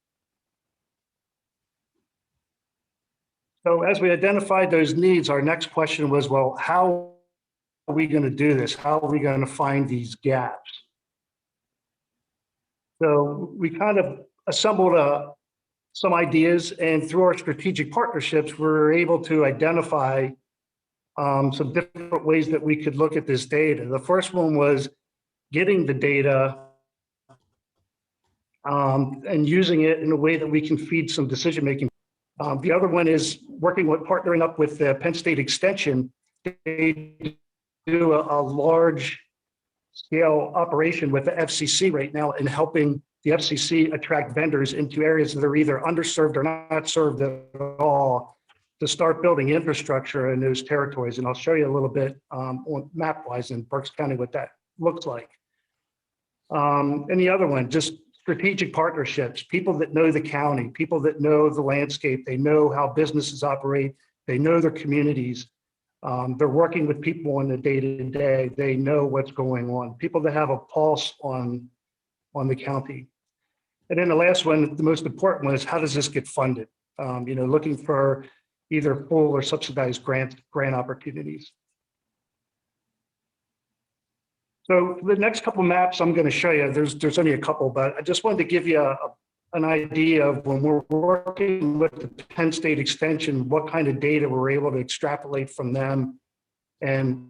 So as we identified those needs, our next question was, well, how are we going to do this? How are we going to find these gaps? So we kind of assembled some ideas, and through our strategic partnerships, we're able to identify some different ways that we could look at this data. The first one was getting the data and using it in a way that we can feed some decision-making. The other one is partnering up with the Penn State Extension. They do a large scale operation with the FCC right now in helping the FCC attract vendors into areas that are either underserved or not served at all to start building infrastructure in those territories. And I'll show you a little bit on map-wise in Berks County what that looks like. And the other one, just strategic partnerships, people that know the county, people that know the landscape, they know how businesses operate, they know their communities. They're working with people on the day-to-day. They know what's going on. People that have a pulse on the county. And then the last one, the most important one, is how does this get funded? Looking for either full or subsidized grant opportunities. So the next couple maps I'm going to show you, there's only a couple, but I just wanted to give you an idea of when we're working with the Penn State Extension, what kind of data we're able to extrapolate from them and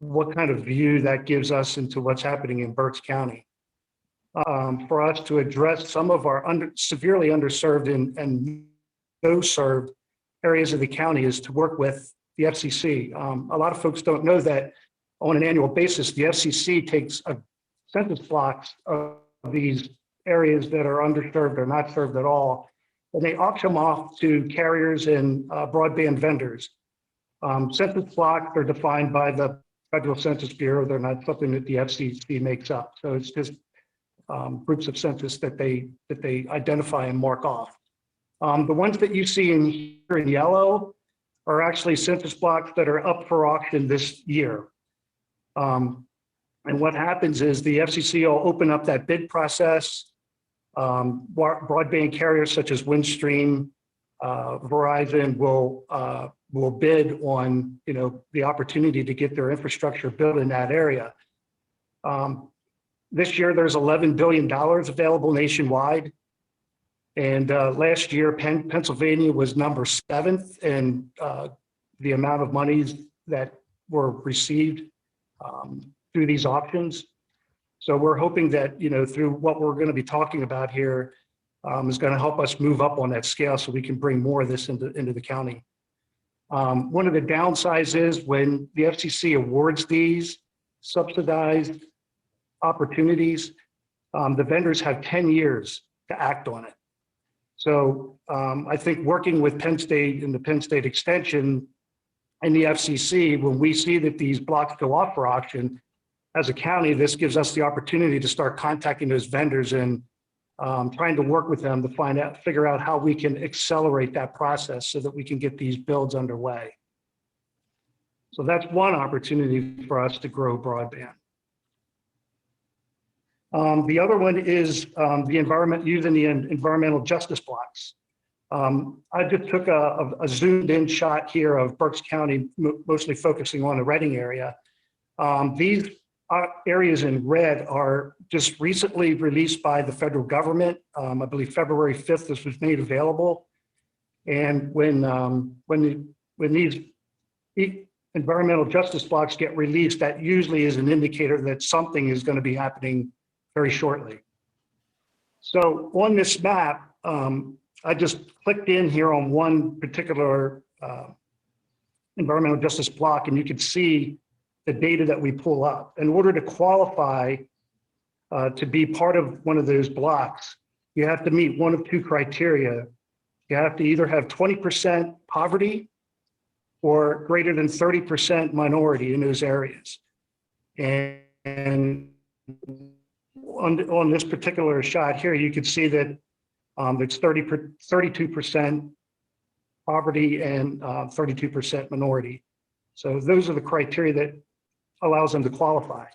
what kind of view that gives us into what's happening in Berks County. For us to address some of our severely underserved and no served areas of the county is to work with the FCC. A lot of folks don't know that on an annual basis, the FCC takes a census blocks of these areas that are underserved or not served at all, and they auction them off to carriers and broadband vendors. Census blocks are defined by the Federal Census Bureau. They're not something that the FCC makes up. So it's just groups of census that they identify and mark off. The ones that you see in here in yellow are actually census blocks that are up for auction this year. And what happens is the FCC will open up that bid process. Broadband carriers such as Windstream, Verizon will bid on, the opportunity to get their infrastructure built in that area. This year, there's $11 billion available nationwide. And last year, Pennsylvania was number 7th in the amount of monies that were received through these auctions. So we're hoping that, through what we're going to be talking about here is going to help us move up on that scale so we can bring more of this into the county. One of the downsides is when the FCC awards these subsidized opportunities, the vendors have 10 years to act on it. So I think working with Penn State and the Penn State Extension and the FCC, when we see that these blocks go off for auction, as a county, this gives us the opportunity to start contacting those vendors and trying to work with them to figure out how we can accelerate that process so that we can get these builds underway. So that's one opportunity for us to grow broadband. The other one is using the environmental justice blocks. I just took a zoomed in shot here of Berks County, mostly focusing on the Reading area. These areas in red are just recently released by the federal government. I believe February 5th, this was made available. And when these environmental justice blocks get released, that usually is an indicator that something is going to be happening very shortly. So on this map, I just clicked in here on one particular environmental justice block, and you can see the data that we pull up. In order to qualify to be part of one of those blocks, you have to meet one of two criteria. You have to either have 20% poverty or greater than 30% minority in those areas. And on this particular shot here, you can see that it's 32% poverty and 32% minority. So those are the criteria that allows them to qualify.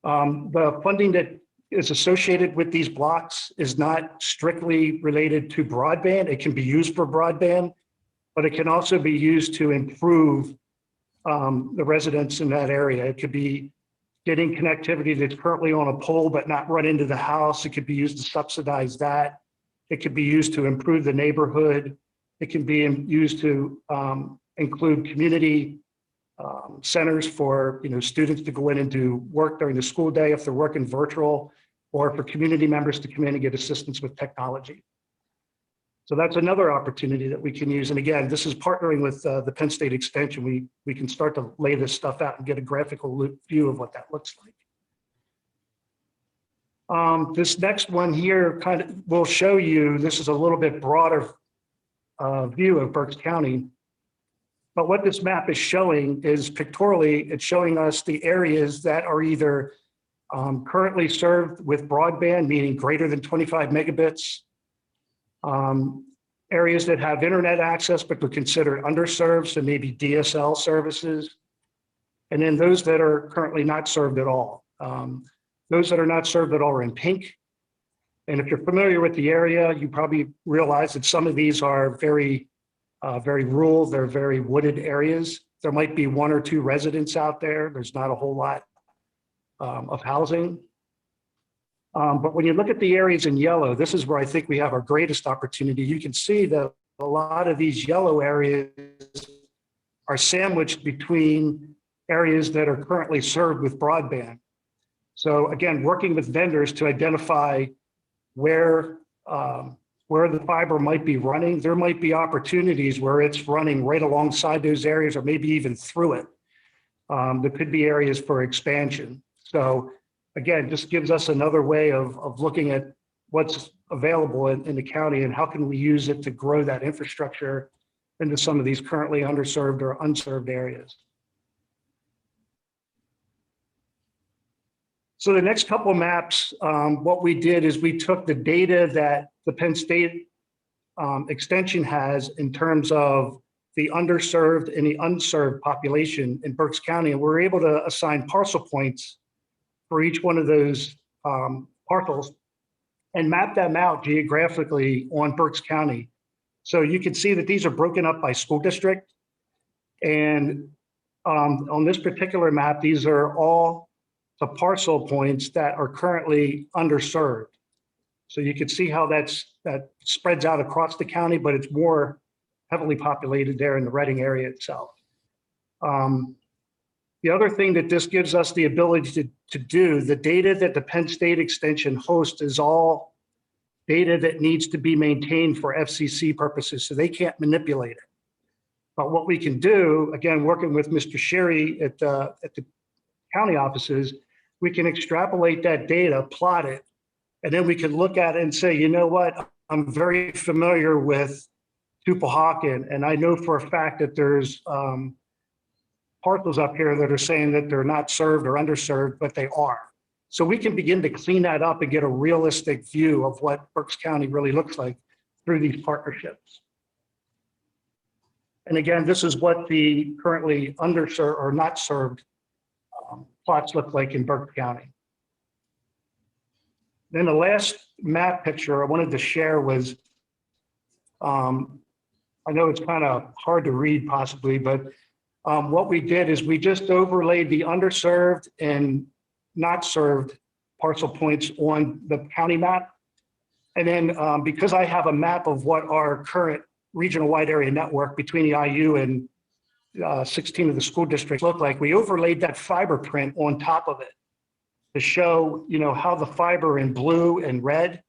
The funding that is associated with these blocks is not strictly related to broadband. It can be used for broadband, but it can also be used to improve the residents in that area. It could be getting connectivity that's currently on a pole but not run into the house. It could be used to subsidize that. It could be used to improve the neighborhood. It can be used to include community centers for students to go in and do work during the school day if they're working virtual, or for community members to come in and get assistance with technology. So that's another opportunity that we can use. And again, this is partnering with the Penn State Extension. We can start to lay this stuff out and get a graphical view of what that looks like. This next one here kind of will show you, this is a little bit broader view of Berks County. But what this map is showing is pictorially, it's showing us the areas that are either currently served with broadband, meaning greater than 25 megabits, areas that have internet access but are considered underserved, so maybe DSL services, and then those that are currently not served at all. Those that are not served at all are in pink. And if you're familiar with the area, you probably realize that some of these are very rural, they're very wooded areas. There might be one or two residents out there. There's not a whole lot of housing. But when you look at the areas in yellow, this is where I think we have our greatest opportunity. You can see that a lot of these yellow areas are sandwiched between areas that are currently served with broadband. So again, working with vendors to identify where the fiber might be running, there might be opportunities where it's running right alongside those areas or maybe even through it. There could be areas for expansion. So again, this gives us another way of looking at what's available in the county and how can we use it to grow that infrastructure into some of these currently underserved or unserved areas. So the next couple of maps, what we did is we took the data that the Penn State extension has in terms of the underserved and the unserved population in Berks County, and we're able to assign parcel points for each one of those parcels and map them out geographically on Berks County. So you can see that these are broken up by school district. And on this particular map, these are all the parcel points that are currently underserved. So you can see how that spreads out across the county, but it's more heavily populated there in the Reading area itself. The other thing that this gives us the ability to do, the data that the Penn State extension hosts is all data that needs to be maintained for FCC purposes, so they can't manipulate it. But what we can do, again, working with Mr. Sherry at the county offices, we can extrapolate that data, plot it, and then we can look at it and say, you know what, I'm very familiar with Tupahawken, and I know for a fact that there's parcels up here that are saying that they're not served or underserved, but they are. So we can begin to clean that up and get a realistic view of what Berks County really looks like through these partnerships. And again, this is what the currently underserved or not served plots look like in Berks County. Then the last map picture I wanted to share was, I know it's kind of hard to read possibly, but what we did is we just overlaid the underserved and not served parcel points on the county map. And then because I have a map of what our current regional wide area network between the IU and 16 of the school districts look like, we overlaid that fiber print on top of it to show, you know, how the fiber in blue and red,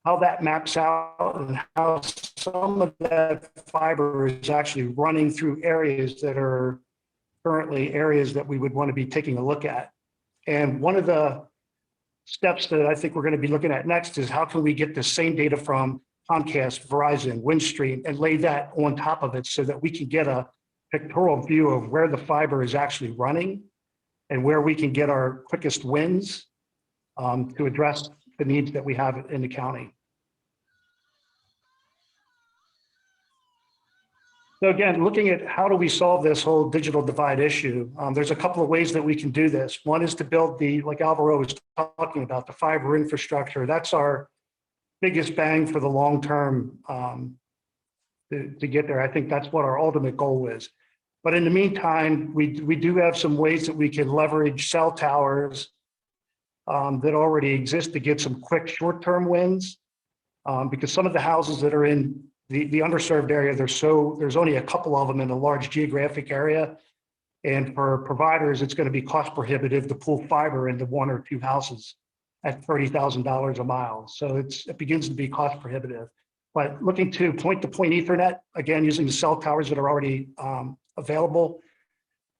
how that maps out and how some of that fiber is actually running through areas that are currently areas that we would want to be taking a look at. And one of the steps that I think we're going to be looking at next is how can we get the same data from Comcast, Verizon, Windstream, and lay that on top of it so that we can get a pictorial view of where the fiber is actually running and where we can get our quickest wins to address the needs that we have in the county. So again, looking at how do we solve this whole digital divide issue, there's a couple of ways that we can do this. One is to build the, like Alvaro was talking about, the fiber infrastructure. That's our biggest bang for the long term to get there. I think that's what our ultimate goal is. But in the meantime, we do have some ways that we can leverage cell towers that already exist to get some quick short-term wins, because some of the houses that are in the underserved area, there's only a couple of them in a large geographic area. And for providers, it's going to be cost prohibitive to pull fiber into one or two houses at $30,000 a mile. So it begins to be cost prohibitive. But looking to point-to-point Ethernet, again, using the cell towers that are already available,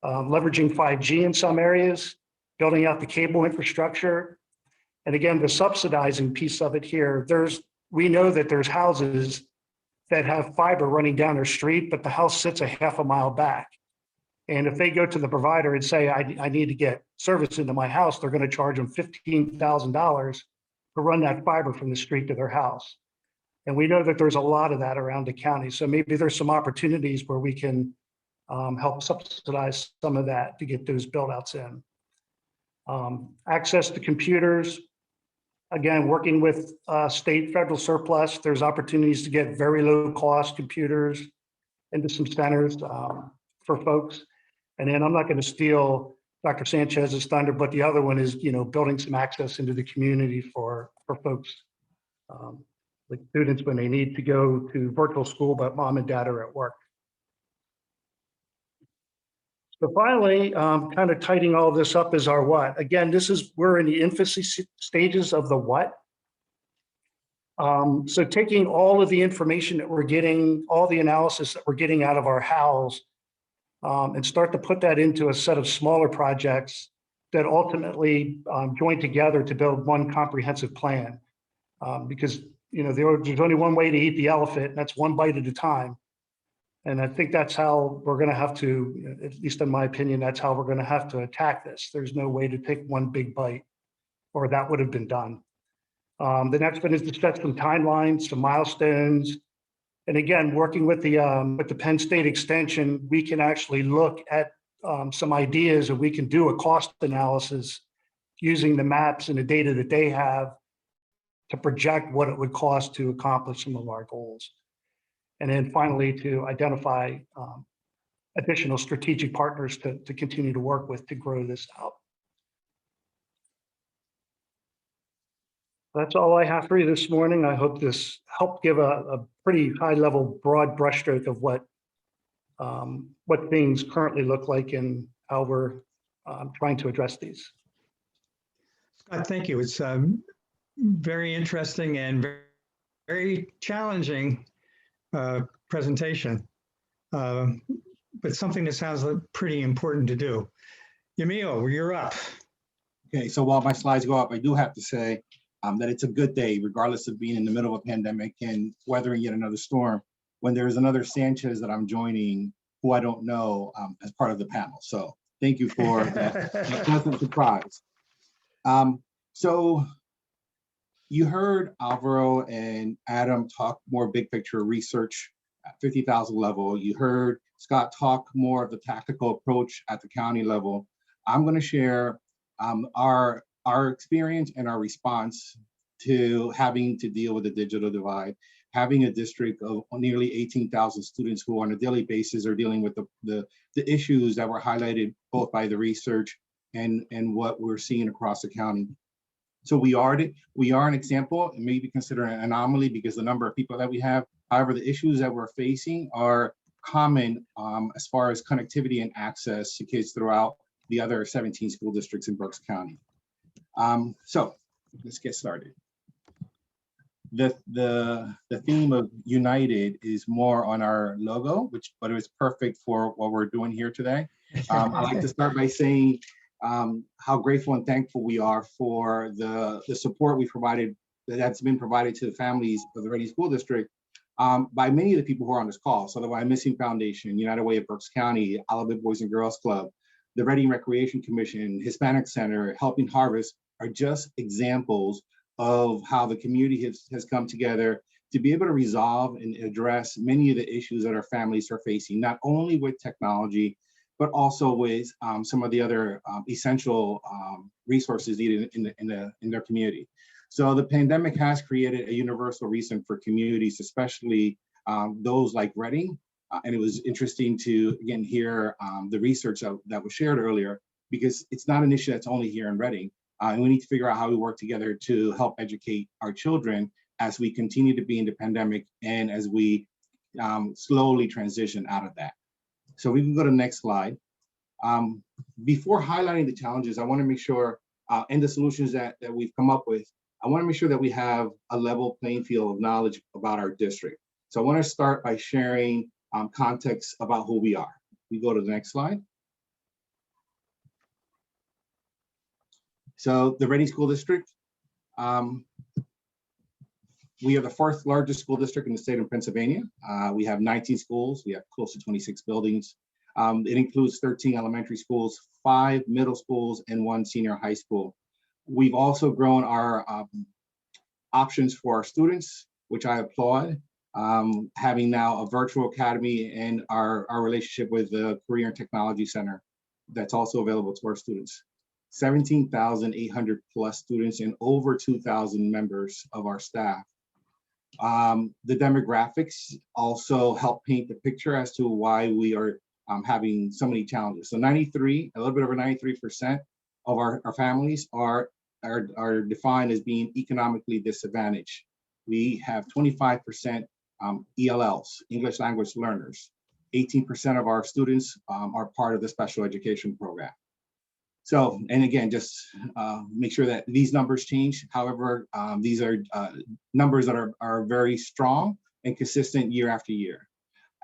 leveraging 5G in some areas, building out the cable infrastructure. And again, the subsidizing piece of it here, we know that there's houses that have fiber running down their street, but the house sits a half a mile back. And if they go to the provider and say, I need to get service into my house, they're going to charge them $15,000 to run that fiber from the street to their house. And we know that there's a lot of that around the county. So maybe there's some opportunities where we can help subsidize some of that to get those build outs in. Access to computers. Again, working with state federal surplus, there's opportunities to get very low cost computers into some centers for folks. And then I'm not going to steal Dr. Sanchez's thunder, but the other one is, you know, building some access into the community for folks, like students when they need to go to virtual school, but mom and dad are at work. So finally, kind of tidying all this up is our what. Again, we're in the infancy stages of the what. So taking all of the information that we're getting, all the analysis that we're getting out of our hows, and start to put that into a set of smaller projects that ultimately join together to build one comprehensive plan. Because there's only one way to eat the elephant, and that's one bite at a time. And I think that's how we're going to have to, at least in my opinion, that's how we're going to have to attack this. There's no way to take one big bite, or that would have been done. The next one is to set some timelines, some milestones. And again, working with the Penn State Extension, we can actually look at some ideas, and we can do a cost analysis using the maps and the data that they have to project what it would cost to accomplish some of our goals. And then finally, to identify additional strategic partners to continue to work with to grow this out. That's all I have for you this morning. I hope this helped give a pretty high level, broad brushstroke of what things currently look like and how we're trying to address these. Scott, thank you. It's very interesting and very challenging presentation, but something that sounds pretty important to do. Yamil, you're up. Okay, so while my slides go up, I do have to say that it's a good day, regardless of being in the middle of a pandemic and weathering yet another storm, when there's another Sanchez that I'm joining who I don't know as part of the panel. So thank you for that pleasant surprise. So you heard Alvaro and Adam talk more big picture research at 50,000 level. You heard Scott talk more of the tactical approach at the county level. I'm going to share our experience and our response to having to deal with the digital divide, having a district of nearly 18,000 students who on a daily basis are dealing with the issues that were highlighted both by the research and what we're seeing across the county. So we are an example, and maybe consider an anomaly because the number of people that we have. However, the issues that we're facing are common as far as connectivity and access to kids throughout the other 17 school districts in Berks County. So let's get started. The theme of United is more on our logo, but it was perfect for what we're doing here today. I'd like to start by saying how grateful and thankful we are for the support we provided, that's been provided to the families of the Reading School District by many of the people who are on this call. So the Why Missing Foundation, United Way of Berks County, Alabama Boys and Girls Club, the Reading Recreation Commission, Hispanic Center, Helping Harvest are just examples of how the community has come together to be able to resolve and address many of the issues that our families are facing, not only with technology, but also with some of the other essential resources needed in their community. So the pandemic has created a universal reason for communities, especially those like Reading. And it was interesting to, again, hear the research that was shared earlier, because it's not an issue that's only here in Reading. And we need to figure out how we work together to help educate our children as we continue to be in the pandemic and as we slowly transition out of that. So we can go to the next slide. Before highlighting the challenges, I want to make sure, and the solutions that we've come up with, I want to make sure that we have a level playing field of knowledge about our district. So I want to start by sharing context about who we are. We go to the next slide. So the Reading School District, we are the fourth largest school district in the state of Pennsylvania. We have 19 schools. We have close to 26 buildings. It includes 13 elementary schools, 5 middle schools, and 1 senior high school. We've also grown our options for our students, which I applaud, having now a virtual academy and our relationship with the Career and Technology Center that's also available to our students. 17,800 plus students and over 2,000 members of our staff. The demographics also help paint the picture as to why we are having so many challenges. So a little bit over 93% of our families are defined as being economically disadvantaged. We have 25% ELLs, English language learners. 18% of our students are part of the special education program. So, and again, just make sure that these numbers change. However, these are numbers that are very strong and consistent year after year.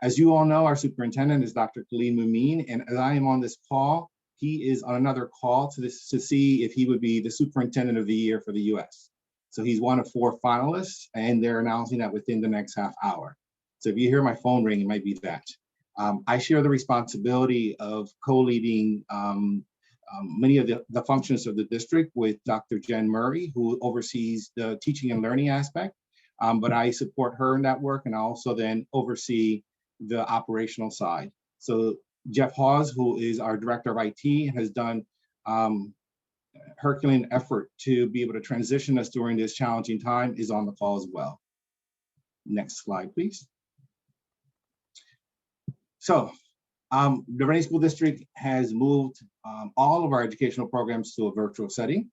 As you all know, our superintendent is Dr. Khalid Mumin, and as I am on this call, he is on another call to see if he would be the superintendent of the year for the US. So he's one of 4 finalists, and they're announcing that within the next half hour. So if you hear my phone ring, it might be that. I share the responsibility of co-leading many of the functions of the district with Dr. Jen Murray, who oversees the teaching and learning aspect. But I support her in that work, and I also then oversee the operational side. So Jeff Hawes, who is our director of IT, has done Herculean effort to be able to transition us during this challenging time, is on the call as well. Next slide, please. So the Rainy School District has moved all of our educational programs to a virtual setting.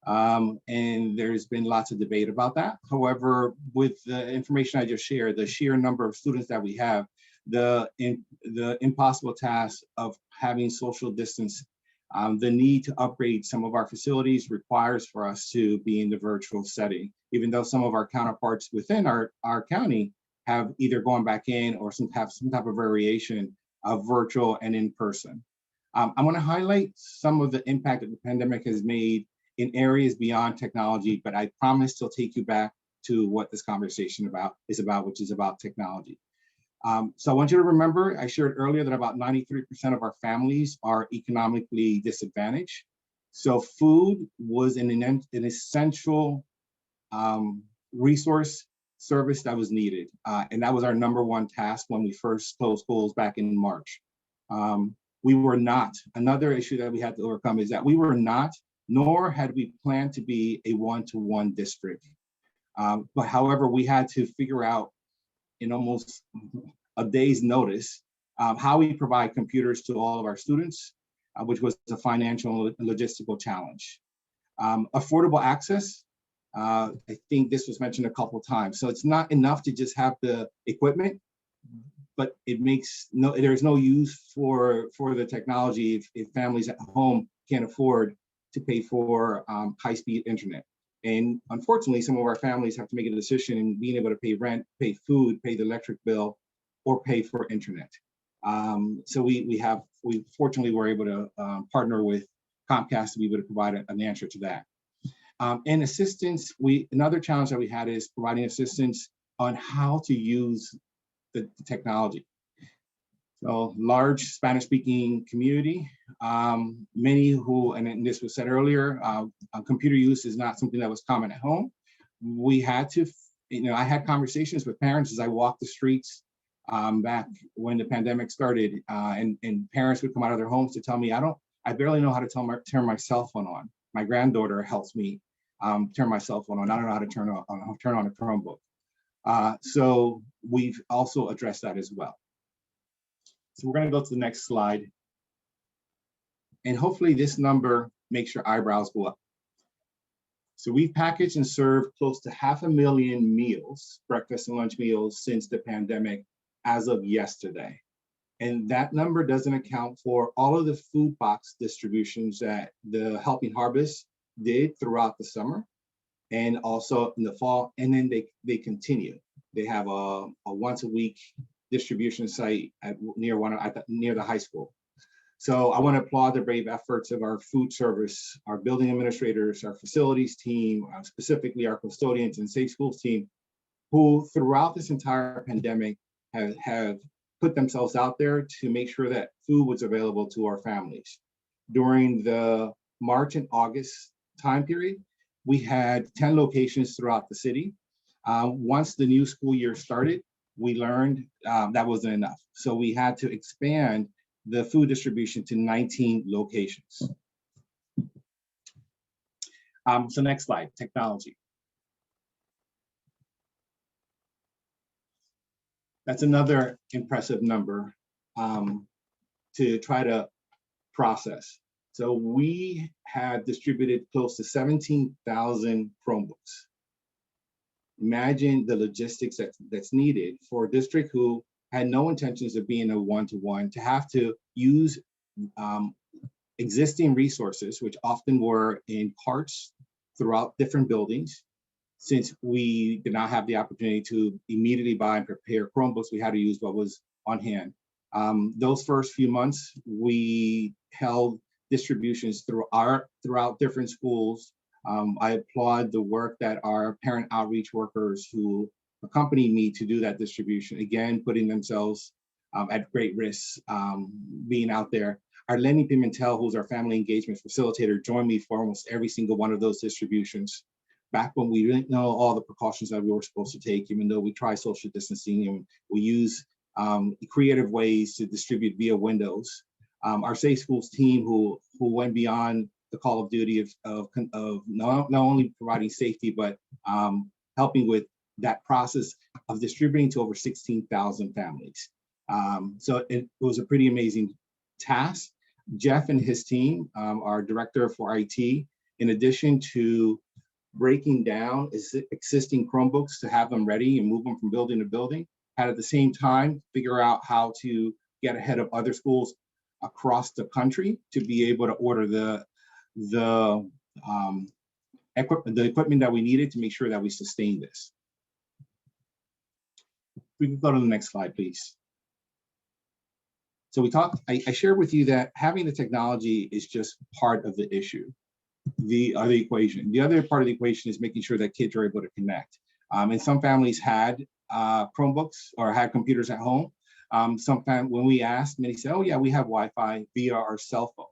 And there's been lots of debate about that. However, with the information I just shared, the sheer number of students that we have, the impossible task of having social distance, the need to upgrade some of our facilities requires for us to be in the virtual setting, even though some of our counterparts within our county have either gone back in or have some type of variation of virtual and in person. I want to highlight some of the impact that the pandemic has made in areas beyond technology, but I promise to take you back to what this conversation is about, which is about technology. So I want you to remember, I shared earlier that about 93% of our families are economically disadvantaged. So food was an essential resource service that was needed. And that was our #1 task when we first closed schools back in March. We were not, another issue that we had to overcome is that we were not, nor had we planned to be a one-to-one district. But however, we had to figure out in almost a day's notice how we provide computers to all of our students, which was a financial and logistical challenge. Affordable access, I think this was mentioned a couple of times. So it's not enough to just have the equipment, but there's no use for the technology if families at home can't afford to pay for high-speed internet. And unfortunately, some of our families have to make a decision in being able to pay rent, pay food, pay the electric bill, or pay for internet. So we fortunately were able to partner with Comcast to be able to provide an answer to that. And assistance, another challenge that we had is providing assistance on how to use the technology. So large Spanish-speaking community, many who, and this was said earlier, computer use is not something that was common at home. We had to, I had conversations with parents as I walked the streets back when the pandemic started, and parents would come out of their homes to tell me, I barely know how to turn my cell phone on. My granddaughter helps me turn my cell phone on. I don't know how to turn on a Chromebook. So we've also addressed that as well. So we're going to go to the next slide. And hopefully this number makes your eyebrows go up. So we've packaged and served close to 500,000 meals, breakfast and lunch meals, since the pandemic as of yesterday. And that number doesn't account for all of the food box distributions that the Helping Harvest did throughout the summer and also in the fall. And then they continue. They have a once a week distribution site near the high school. So I want to applaud the brave efforts of our food service, our building administrators, our facilities team, specifically our custodians and Safe Schools team, who throughout this entire pandemic have put themselves out there to make sure that food was available to our families. During the March and August time period, we had 10 locations throughout the city. Once the new school year started, we learned that wasn't enough. So we had to expand the food distribution to 19 locations. So next slide, technology. That's another impressive number to try to process. So we have distributed close to 17,000 Chromebooks. Imagine the logistics that's needed for a district who had no intentions of being a one-to-one to have to use existing resources, which often were in carts throughout different buildings. Since we did not have the opportunity to immediately buy and prepare Chromebooks, we had to use what was on hand. Those first few months, we held distributions throughout different schools. I applaud the work that our parent outreach workers who accompanied me to do that distribution, again, putting themselves at great risk being out there. Our Lenny Pimentel, who's our family engagement facilitator, joined me for almost every single one of those distributions. Back when we didn't know all the precautions that we were supposed to take, even though we try social distancing and we use creative ways to distribute via windows. Our Safe Schools team, who went beyond the call of duty of not only providing safety, but helping with that process of distributing to over 16,000 families. So it was a pretty amazing task. Jeff and his team, our director for IT, in addition to breaking down existing Chromebooks to have them ready and move them from building to building, had at the same time figure out how to get ahead of other schools across the country to be able to order the equipment that we needed to make sure that we sustain this. We can go to the next slide, please. So I shared with you that having the technology is just part of the issue, the equation. The other part of the equation is making sure that kids are able to connect. And some families had Chromebooks or had computers at home. Sometimes when we asked, many said, oh yeah, we have Wi-Fi via our cell phone.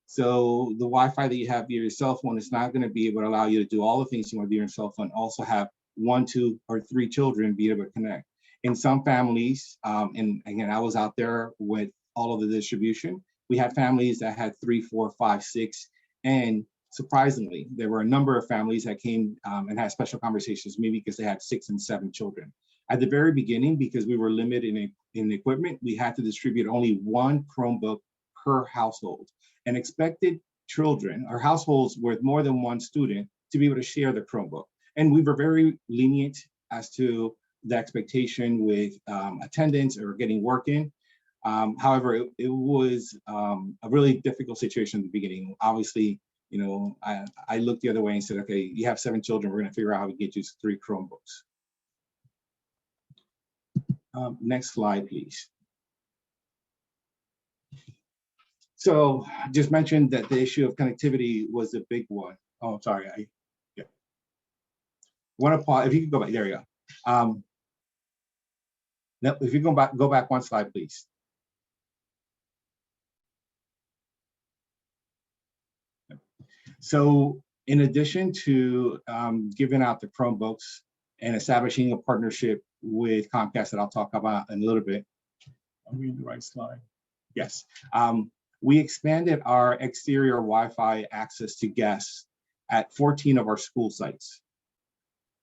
So the Wi-Fi that you have via your cell phone is not gonna be able to allow you to do all the things you want to do on your cell phone, also have 1, 2, or 3 children be able to connect. In some families, and again, I was out there with all of the distribution, we had families that had 3, 4, 5, 6, and surprisingly, there were a number of families that came and had special conversations, maybe because they had 6 and 7 children. At the very beginning, because we were limited in equipment, we had to distribute only 1 Chromebook per household, and expected children or households with more than 1 student to be able to share the Chromebook. And we were very lenient as to the expectation with attendance or getting work in. However, it was a really difficult situation at the beginning. Obviously, you know, I looked the other way and said, okay, you have 7 children, we're gonna figure out how to get you 3 Chromebooks. Next slide, please. So just mentioned that the issue of connectivity was a big one. Oh, sorry, yeah. One of, if you could go back, there you go. Now, if you go back 1 slide, please. So in addition to giving out the Chromebooks and establishing a partnership with Comcast that I'll talk about in a little bit. Are we in the right slide? Yes. We expanded our exterior Wi-Fi access to guests at 14 of our school sites.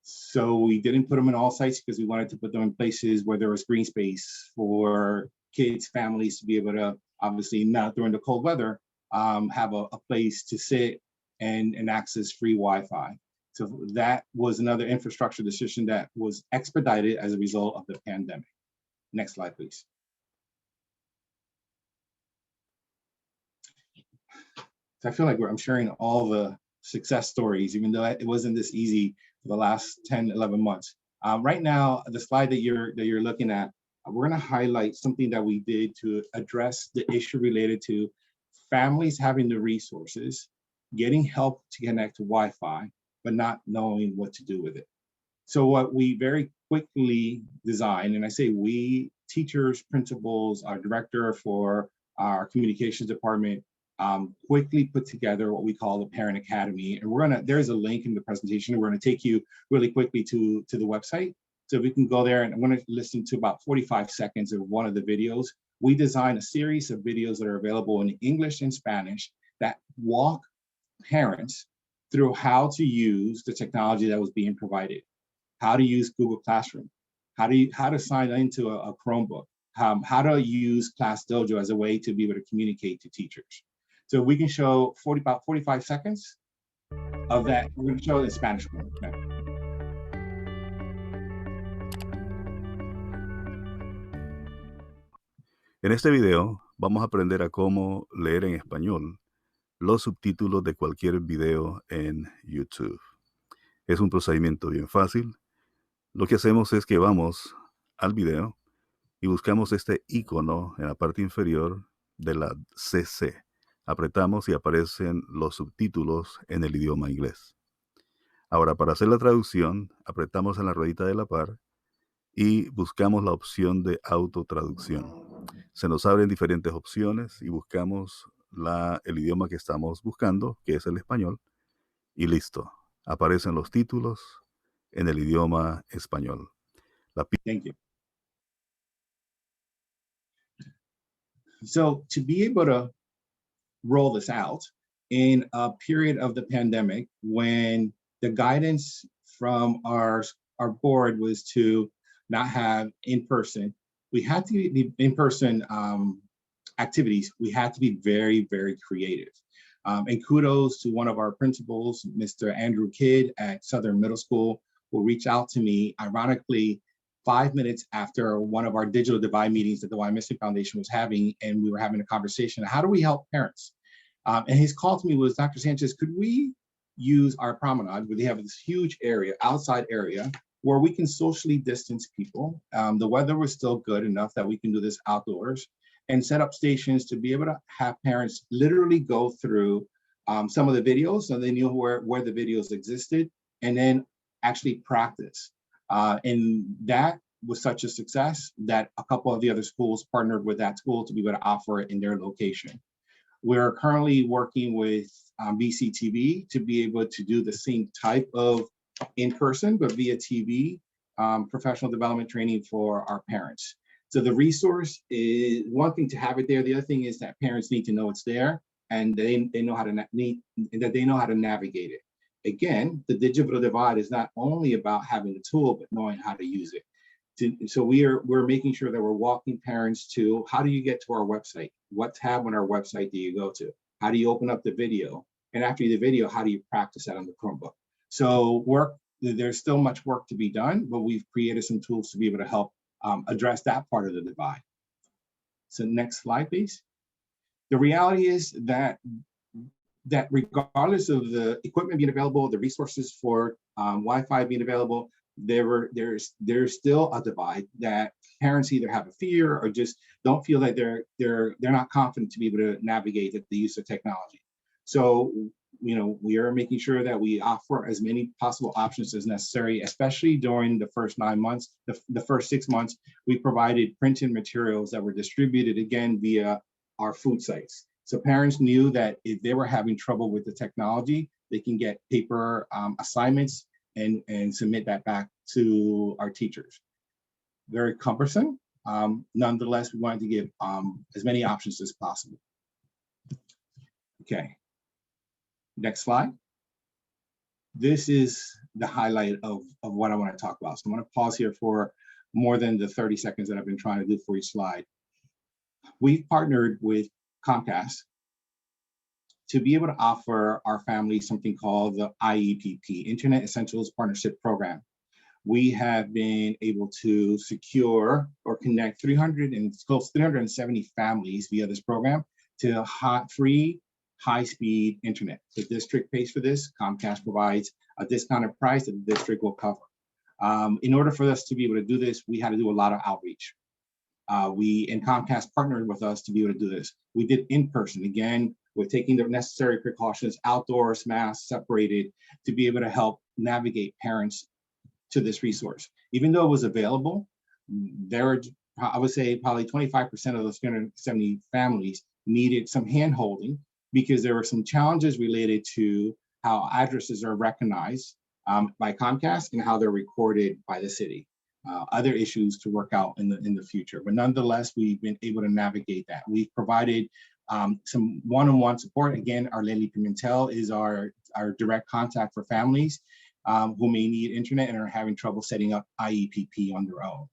So we didn't put them in all sites because we wanted to put them in places where there was green space for kids, families to be able to, obviously not during the cold weather, have a place to sit and access free Wi-Fi. So that was another infrastructure decision that was expedited as a result of the pandemic. Next slide, please. So I feel like I'm sharing all the success stories, even though it wasn't this easy for the last 10, 11 months. Right now, the slide that you're looking at, we're gonna highlight something that we did to address the issue related to families having the resources, getting help to connect to Wi-Fi, but not knowing what to do with it. So what we very quickly designed, and I say we, teachers, principals, our director for our communications department, quickly put together what we call the Parent Academy. And there's a link in the presentation. We're gonna take you really quickly to the website. So we can go there, and I'm gonna listen to about 45 seconds of one of the videos. We designed a series of videos that are available in English and Spanish that walk parents through how to use the technology that was being provided, how to use Google Classroom, how to sign into a Chromebook, how to use ClassDojo as a way to be able to communicate to teachers. So we can show about 45 seconds of that. We're going to show it in Spanish. Okay. En este video vamos a aprender a cómo leer en español los subtítulos de cualquier video en YouTube. Es un procedimiento bien fácil. Lo que hacemos es que vamos al video y buscamos este icono en la parte inferior de la CC. Apretamos y aparecen los subtítulos en el idioma inglés. Ahora, para hacer la traducción, apretamos en la ruedita de la par y buscamos la opción de autotraducción. Se nos abren diferentes opciones y buscamos el idioma que estamos buscando, que es el español, y listo. Aparecen los títulos en el idioma español. Thank you. So to be able to roll this out in a period of the pandemic, when the guidance from our board was to not have in-person, we had to be in-person activities. We had to be very, very creative. And kudos to one of our principals, Mr. Andrew Kidd at Southern Middle School, who reached out to me, ironically, 5 minutes after one of our digital divide meetings that the YMSA Foundation was having, and we were having a conversation, how do we help parents? And his call to me was, Dr. Sanchez, could we use our promenade, where they have this huge area, outside area, where we can socially distance people. The weather was still good enough that we can do this outdoors, and set up stations to be able to have parents literally go through some of the videos so they knew where the videos existed, and then actually practice. And that was such a success that a couple of the other schools partnered with that school to be able to offer it in their location. We're currently working with BCTV to be able to do the same type of in-person, but via TV, professional development training for our parents. So the resource is one thing to have it there. The other thing is that parents need to know it's there, and they know how to navigate it. Again, the digital divide is not only about having the tool, but knowing how to use it. So we're making sure that we're walking parents to, how do you get to our website? What tab on our website do you go to? How do you open up the video? And after the video, how do you practice that on the Chromebook? So there's still much work to be done, but we've created some tools to be able to help address that part of the divide. So next slide, please. The reality is that regardless of the equipment being available, the resources for Wi-Fi being available, there's still a divide that parents either have a fear or just don't feel that they're not confident to be able to navigate the use of technology. So, we are making sure that we offer as many possible options as necessary, especially during the first 9 months. The first 6 months, we provided printed materials that were distributed again via our food sites. So parents knew that if they were having trouble with the technology, they can get paper assignments and submit that back to our teachers. Very cumbersome. Nonetheless, we wanted to give as many options as possible. Okay, next slide. This is the highlight of what I want to talk about. So I'm going to pause here for more than the 30 seconds that I've been trying to do for each slide. We've partnered with Comcast to be able to offer our families something called the IEPP, Internet Essentials Partnership Program. We have been able to secure or connect 370 families via this program to free high-speed internet. The district pays for this. Comcast provides a discounted price that the district will cover. In order for us to be able to do this, we had to do a lot of outreach. And Comcast partnered with us to be able to do this. We did in-person. Again, we're taking the necessary precautions, outdoors, masks, separated, to be able to help navigate parents to this resource. Even though it was available, I would say probably 25% of those 370 families needed some hand-holding because there were some challenges related to how addresses are recognized by Comcast and how they're recorded by the city. Other issues to work out in the future, but nonetheless, we've been able to navigate that. We've provided some one-on-one support. Again, Arlene Pimentel is our direct contact for families who may need internet and are having trouble setting up IEPP on their own.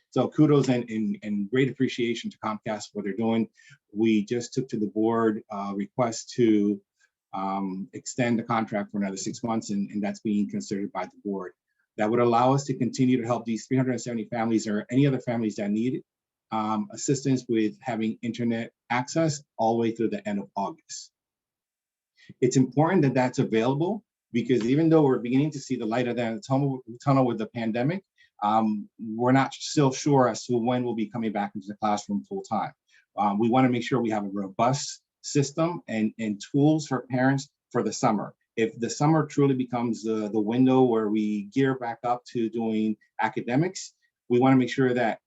So kudos and great appreciation to Comcast for what they're doing. We just took to the board request to extend the contract for another 6 months, and that's being considered by the board. That would allow us to continue to help these 370 families or any other families that need assistance with having internet access all the way through the end of August. It's important that that's available because even though we're beginning to see the light at the end of the tunnel with the pandemic, we're not still sure as to when we'll be coming back into the classroom full time. We want to make sure we have a robust system and tools for parents for the summer. If the summer truly becomes the window where we gear back up to doing academics, we want to make sure that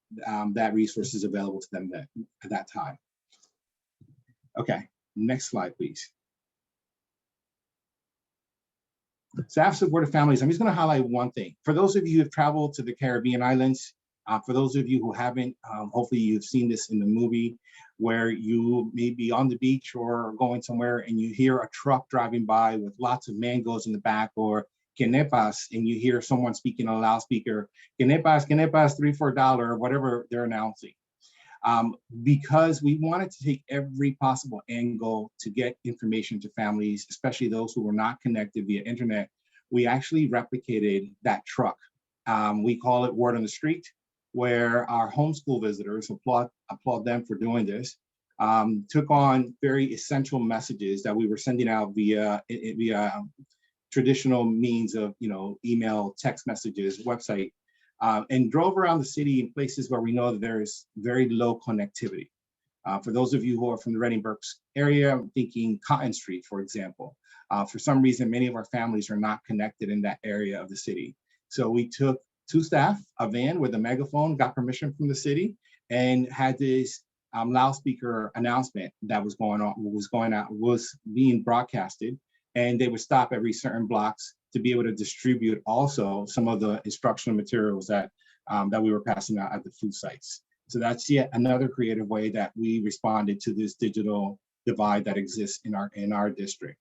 that resource is available to them at that time. Okay, next slide, please. Staff supported families. I'm just going to highlight one thing. For those of you who have traveled to the Caribbean islands, for those of you who haven't, hopefully you've seen this in the movie where you may be on the beach or going somewhere and you hear a truck driving by with lots of mangoes in the back, or quenepas, and you hear someone speaking on a loudspeaker, quenepas, quenepas, $3 for $1, whatever they're announcing. Because we wanted to take every possible angle to get information to families, especially those who were not connected via internet, we actually replicated that truck. We call it Word on the Street, where our homeschool visitors, applaud them for doing this, took on very essential messages that we were sending out via traditional means of, email, text messages, website, and drove around the city in places where we know that there is very low connectivity. For those of you who are from the Reading Berks area, I'm thinking Cotton Street, for example. For some reason, many of our families are not connected in that area of the city. So we took 2 staff, a van with a megaphone, got permission from the city, and had this loudspeaker announcement that was was being broadcasted, and they would stop every certain blocks to be able to distribute also some of the instructional materials that we were passing out at the food sites. So that's yet another creative way that we responded to this digital divide that exists in our district.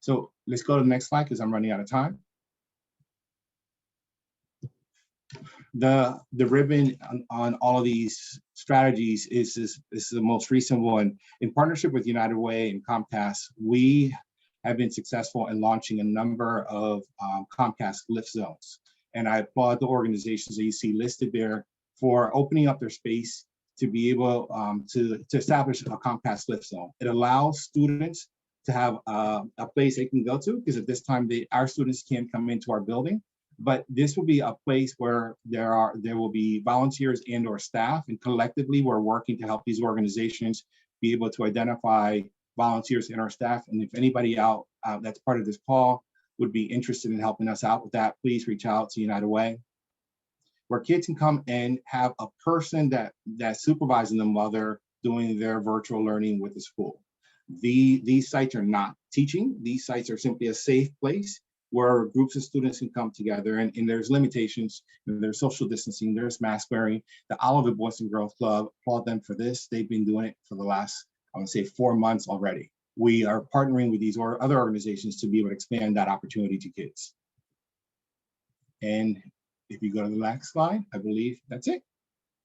So let's go to the next slide because I'm running out of time. The ribbon on all of these strategies is the most recent one. In partnership with United Way and Comcast, we have been successful in launching a number of Comcast lift zones. And I applaud the organizations that you see listed there for opening up their space to be able to establish a Comcast lift zone. It allows students to have a place they can go to, because at this time our students can't come into our building. But this will be a place where there will be volunteers and or staff, and collectively we're working to help these organizations be able to identify volunteers in our staff. And if anybody out that's part of this call would be interested in helping us out with that, please reach out to United Way, where kids can come and have a person that's supervising them while they're doing their virtual learning with the school. These sites are not teaching. These sites are simply a safe place where groups of students can come together, and there's limitations. There's social distancing, there's mask wearing. The Olive Boys and Girls Club, applaud them for this. They've been doing it for the last, I would say, 4 months already. We are partnering with these other organizations to be able to expand that opportunity to kids. And if you go to the next slide, I believe that's it.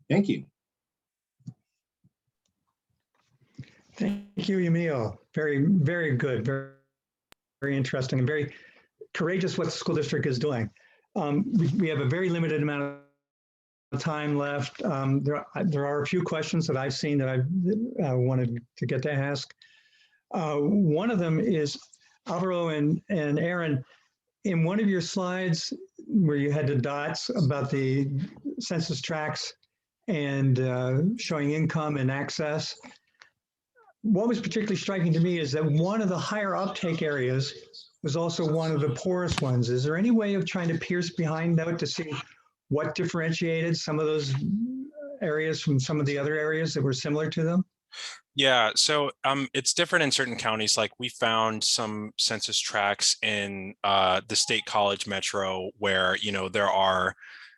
Thank you. Thank you, Emil. Very, very good. Very, very interesting and very courageous what the school district is doing. We have a very limited amount of time left. There are a few questions that I've seen that I wanted to get to ask. One of them is, Alvaro and Aaron, in one of your slides where you had the dots about the census tracts and showing income and access, what was particularly striking to me is that one of the higher uptake areas was also one of the poorest ones. Is there any way of trying to pierce behind that to see what differentiated some of those areas from some of the other areas that were similar to them? Yeah, so it's different in certain counties. Like we found some census tracts in the State College Metro where, there are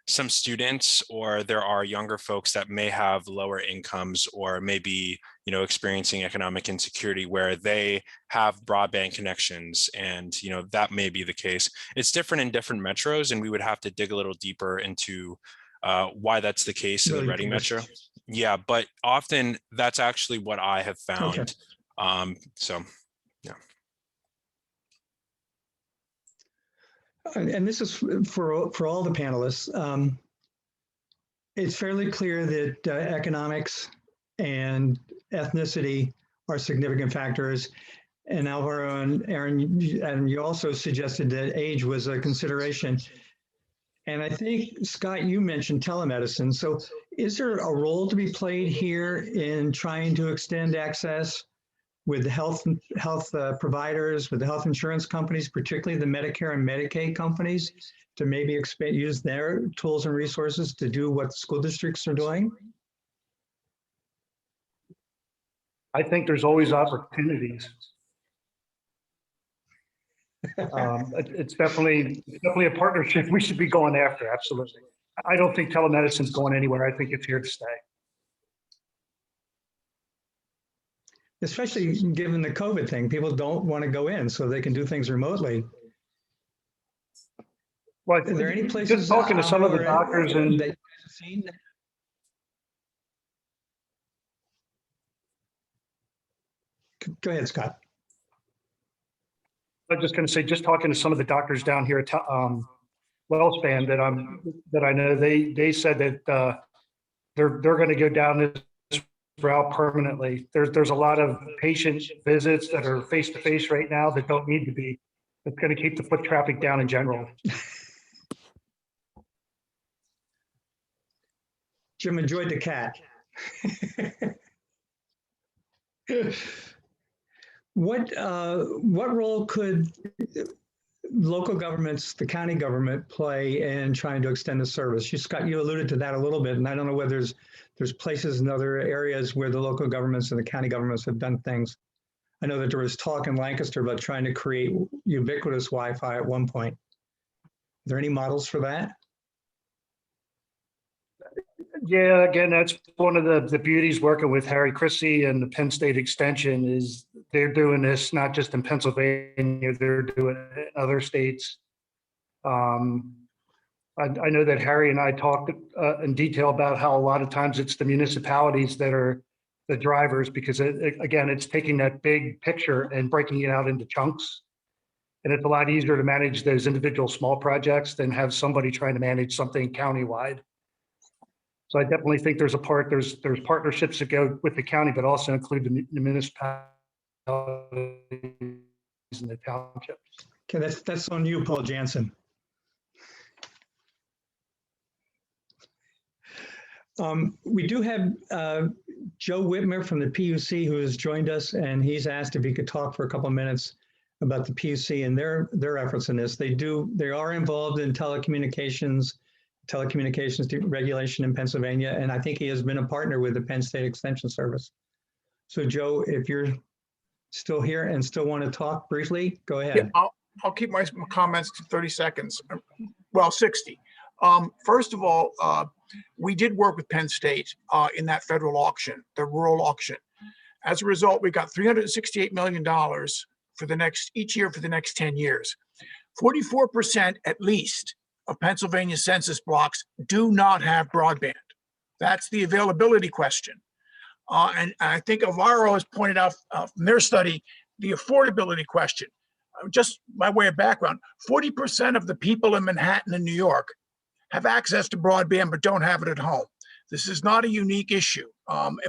some students or there are younger folks that may have lower incomes or maybe, experiencing economic insecurity where they have broadband connections, and, that may be the case. It's different in different metros, and we would have to dig a little deeper into why that's the case in the Reading Metro. Yeah, but often that's actually what I have found. Okay. So, yeah. And this is for all the panelists. It's fairly clear that economics and ethnicity are significant factors. And Alvaro and Aaron, and you also suggested that age was a consideration. And I think, Scott, you mentioned telemedicine. So is there a role to be played here in trying to extend access with health providers, with the health insurance companies, particularly the Medicare and Medicaid companies, to maybe use their tools and resources to do what the school districts are doing? I think there's always opportunities. It's definitely a partnership we should be going after. Absolutely. I don't think telemedicine's going anywhere. I think it's here to stay. Especially given the COVID thing, people don't want to go in so they can do things remotely. Well, are there any places just talking to some of the doctors and that you've seen that? Go ahead, Scott. I'm just going to say, just talking to some of the doctors down here at WellSpan that I know, they said that they're going to go down this route permanently. There's a lot of patient visits that are face-to-face right now that don't need to be. It's going to keep the foot traffic down in general. Jim enjoyed the cat. What role could local governments, the county government, play in trying to extend the service? Scott, you alluded to that a little bit, and I don't know whether there's places in other areas where the local governments and the county governments have done things. I know that there was talk in Lancaster about trying to create ubiquitous Wi-Fi at one point. Are there any models for that? Yeah, again, that's one of the beauties working with Harry Christie and the Penn State Extension is they're doing this not just in Pennsylvania, they're doing it in other states. I know that Harry and I talked in detail about how a lot of times it's the municipalities that are the drivers because, again, it's taking that big picture and breaking it out into chunks. And it's a lot easier to manage those individual small projects than have somebody trying to manage something countywide. So I definitely think there's partnerships that go with the county, but also include the municipalities and the townships. Okay, that's on you, Paul Jansen. We do have Joe Whitmer from the PUC who has joined us, and he's asked if he could talk for a couple of minutes about the PUC and their efforts in this. They are involved in telecommunications regulation in Pennsylvania, and I think he has been a partner with the Penn State Extension Service. So Joe, if you're still here and still want to talk briefly, go ahead. Yeah, I'll keep my comments to 30 seconds. Well, 60. First of all, we did work with Penn State in that federal auction, the rural auction. As a result, we got $368 million for each year for the next 10 years. 44% at least of Pennsylvania census blocks do not have broadband. That's the availability question. And I think Alvaro has pointed out from their study, the affordability question. Just by way of background, 40% of the people in Manhattan and New York have access to broadband but don't have it at home. This is not a unique issue,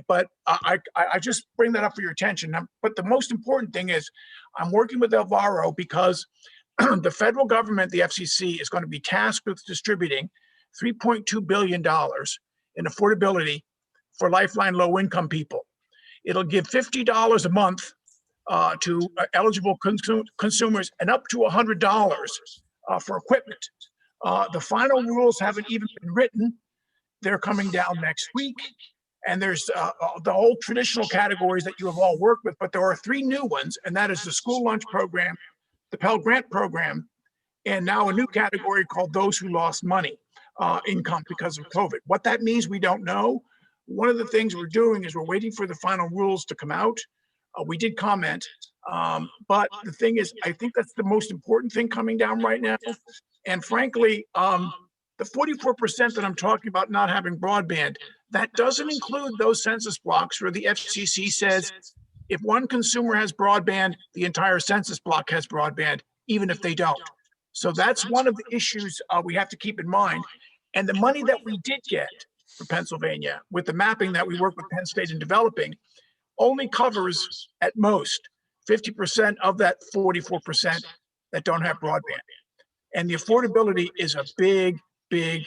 but I just bring that up for your attention. But the most important thing is I'm working with Alvaro because the federal government, the FCC, is going to be tasked with distributing $3.2 billion in affordability for Lifeline low-income people. It'll give $50 a month to eligible consumers and up to $100 for equipment. The final rules haven't even been written. They're coming down next week. And there's the whole traditional categories that you have all worked with, but there are 3 new ones, and that is the school lunch program, the Pell Grant program, and now a new category called those who lost money, income because of COVID. What that means, we don't know. One of the things we're doing is we're waiting for the final rules to come out. We did comment, but the thing is, I think that's the most important thing coming down right now. And frankly, the 44% that I'm talking about not having broadband, that doesn't include those census blocks where the FCC says, if one consumer has broadband, the entire census block has broadband, even if they don't. So that's one of the issues we have to keep in mind. And the money that we did get for Pennsylvania with the mapping that we work with Penn State in developing only covers at most 50% of that 44% that don't have broadband. And the affordability is a big big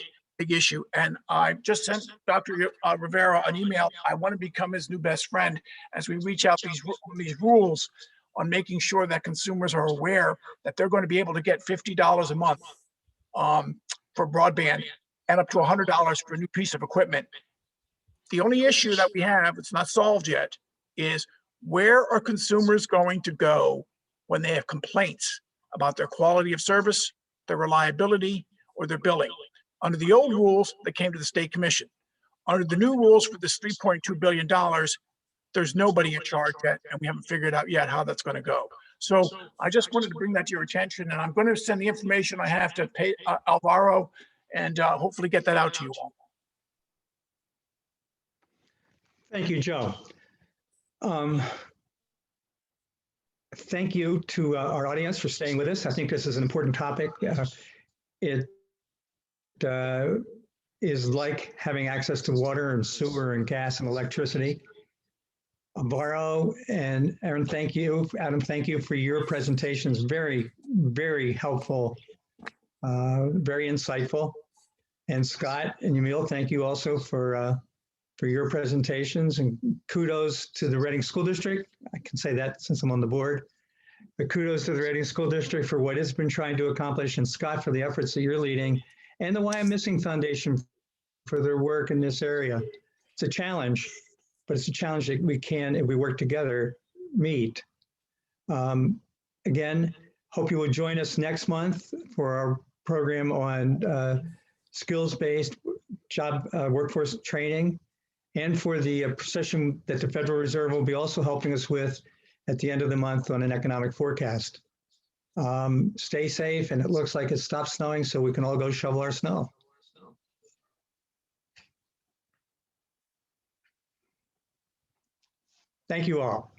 issue. And I just sent Dr. Rivera an email. I want to become his new best friend as we reach out these rules on making sure that consumers are aware that they're going to be able to get $50 a month for broadband and up to $100 for a new piece of equipment. The only issue that we have, it's not solved yet, is where are consumers going to go when they have complaints about their quality of service, their reliability, or their billing? Under the old rules, they came to the State Commission. Under the new rules for this $3.2 billion, there's nobody in charge yet, and we haven't figured out yet how that's going to go. So I just wanted to bring that to your attention, and I'm going to send the information I have to Alvaro and hopefully get that out to you all. Thank you, Joe. Thank you to our audience for staying with us. I think this is an important topic. It is like having access to water and sewer and gas and electricity. Alvaro and Aaron, thank you. Adam, thank you for your presentations. Very, very helpful, very insightful. And Scott and Yamil, thank you also for your presentations, and kudos to the Reading School District. I can say that since I'm on the board. But kudos to the Reading School District for what it's been trying to accomplish, and Scott for the efforts that you're leading, and the Why I'm Missing Foundation for their work in this area. It's a challenge, but it's a challenge that we can, if we work together, meet. Again, hope you will join us next month for our program on skills-based job workforce training, and for the session that the Federal Reserve will be also helping us with at the end of the month on an economic forecast. Stay safe, and it looks like it stopped snowing, so we can all go shovel our snow. Thank you all.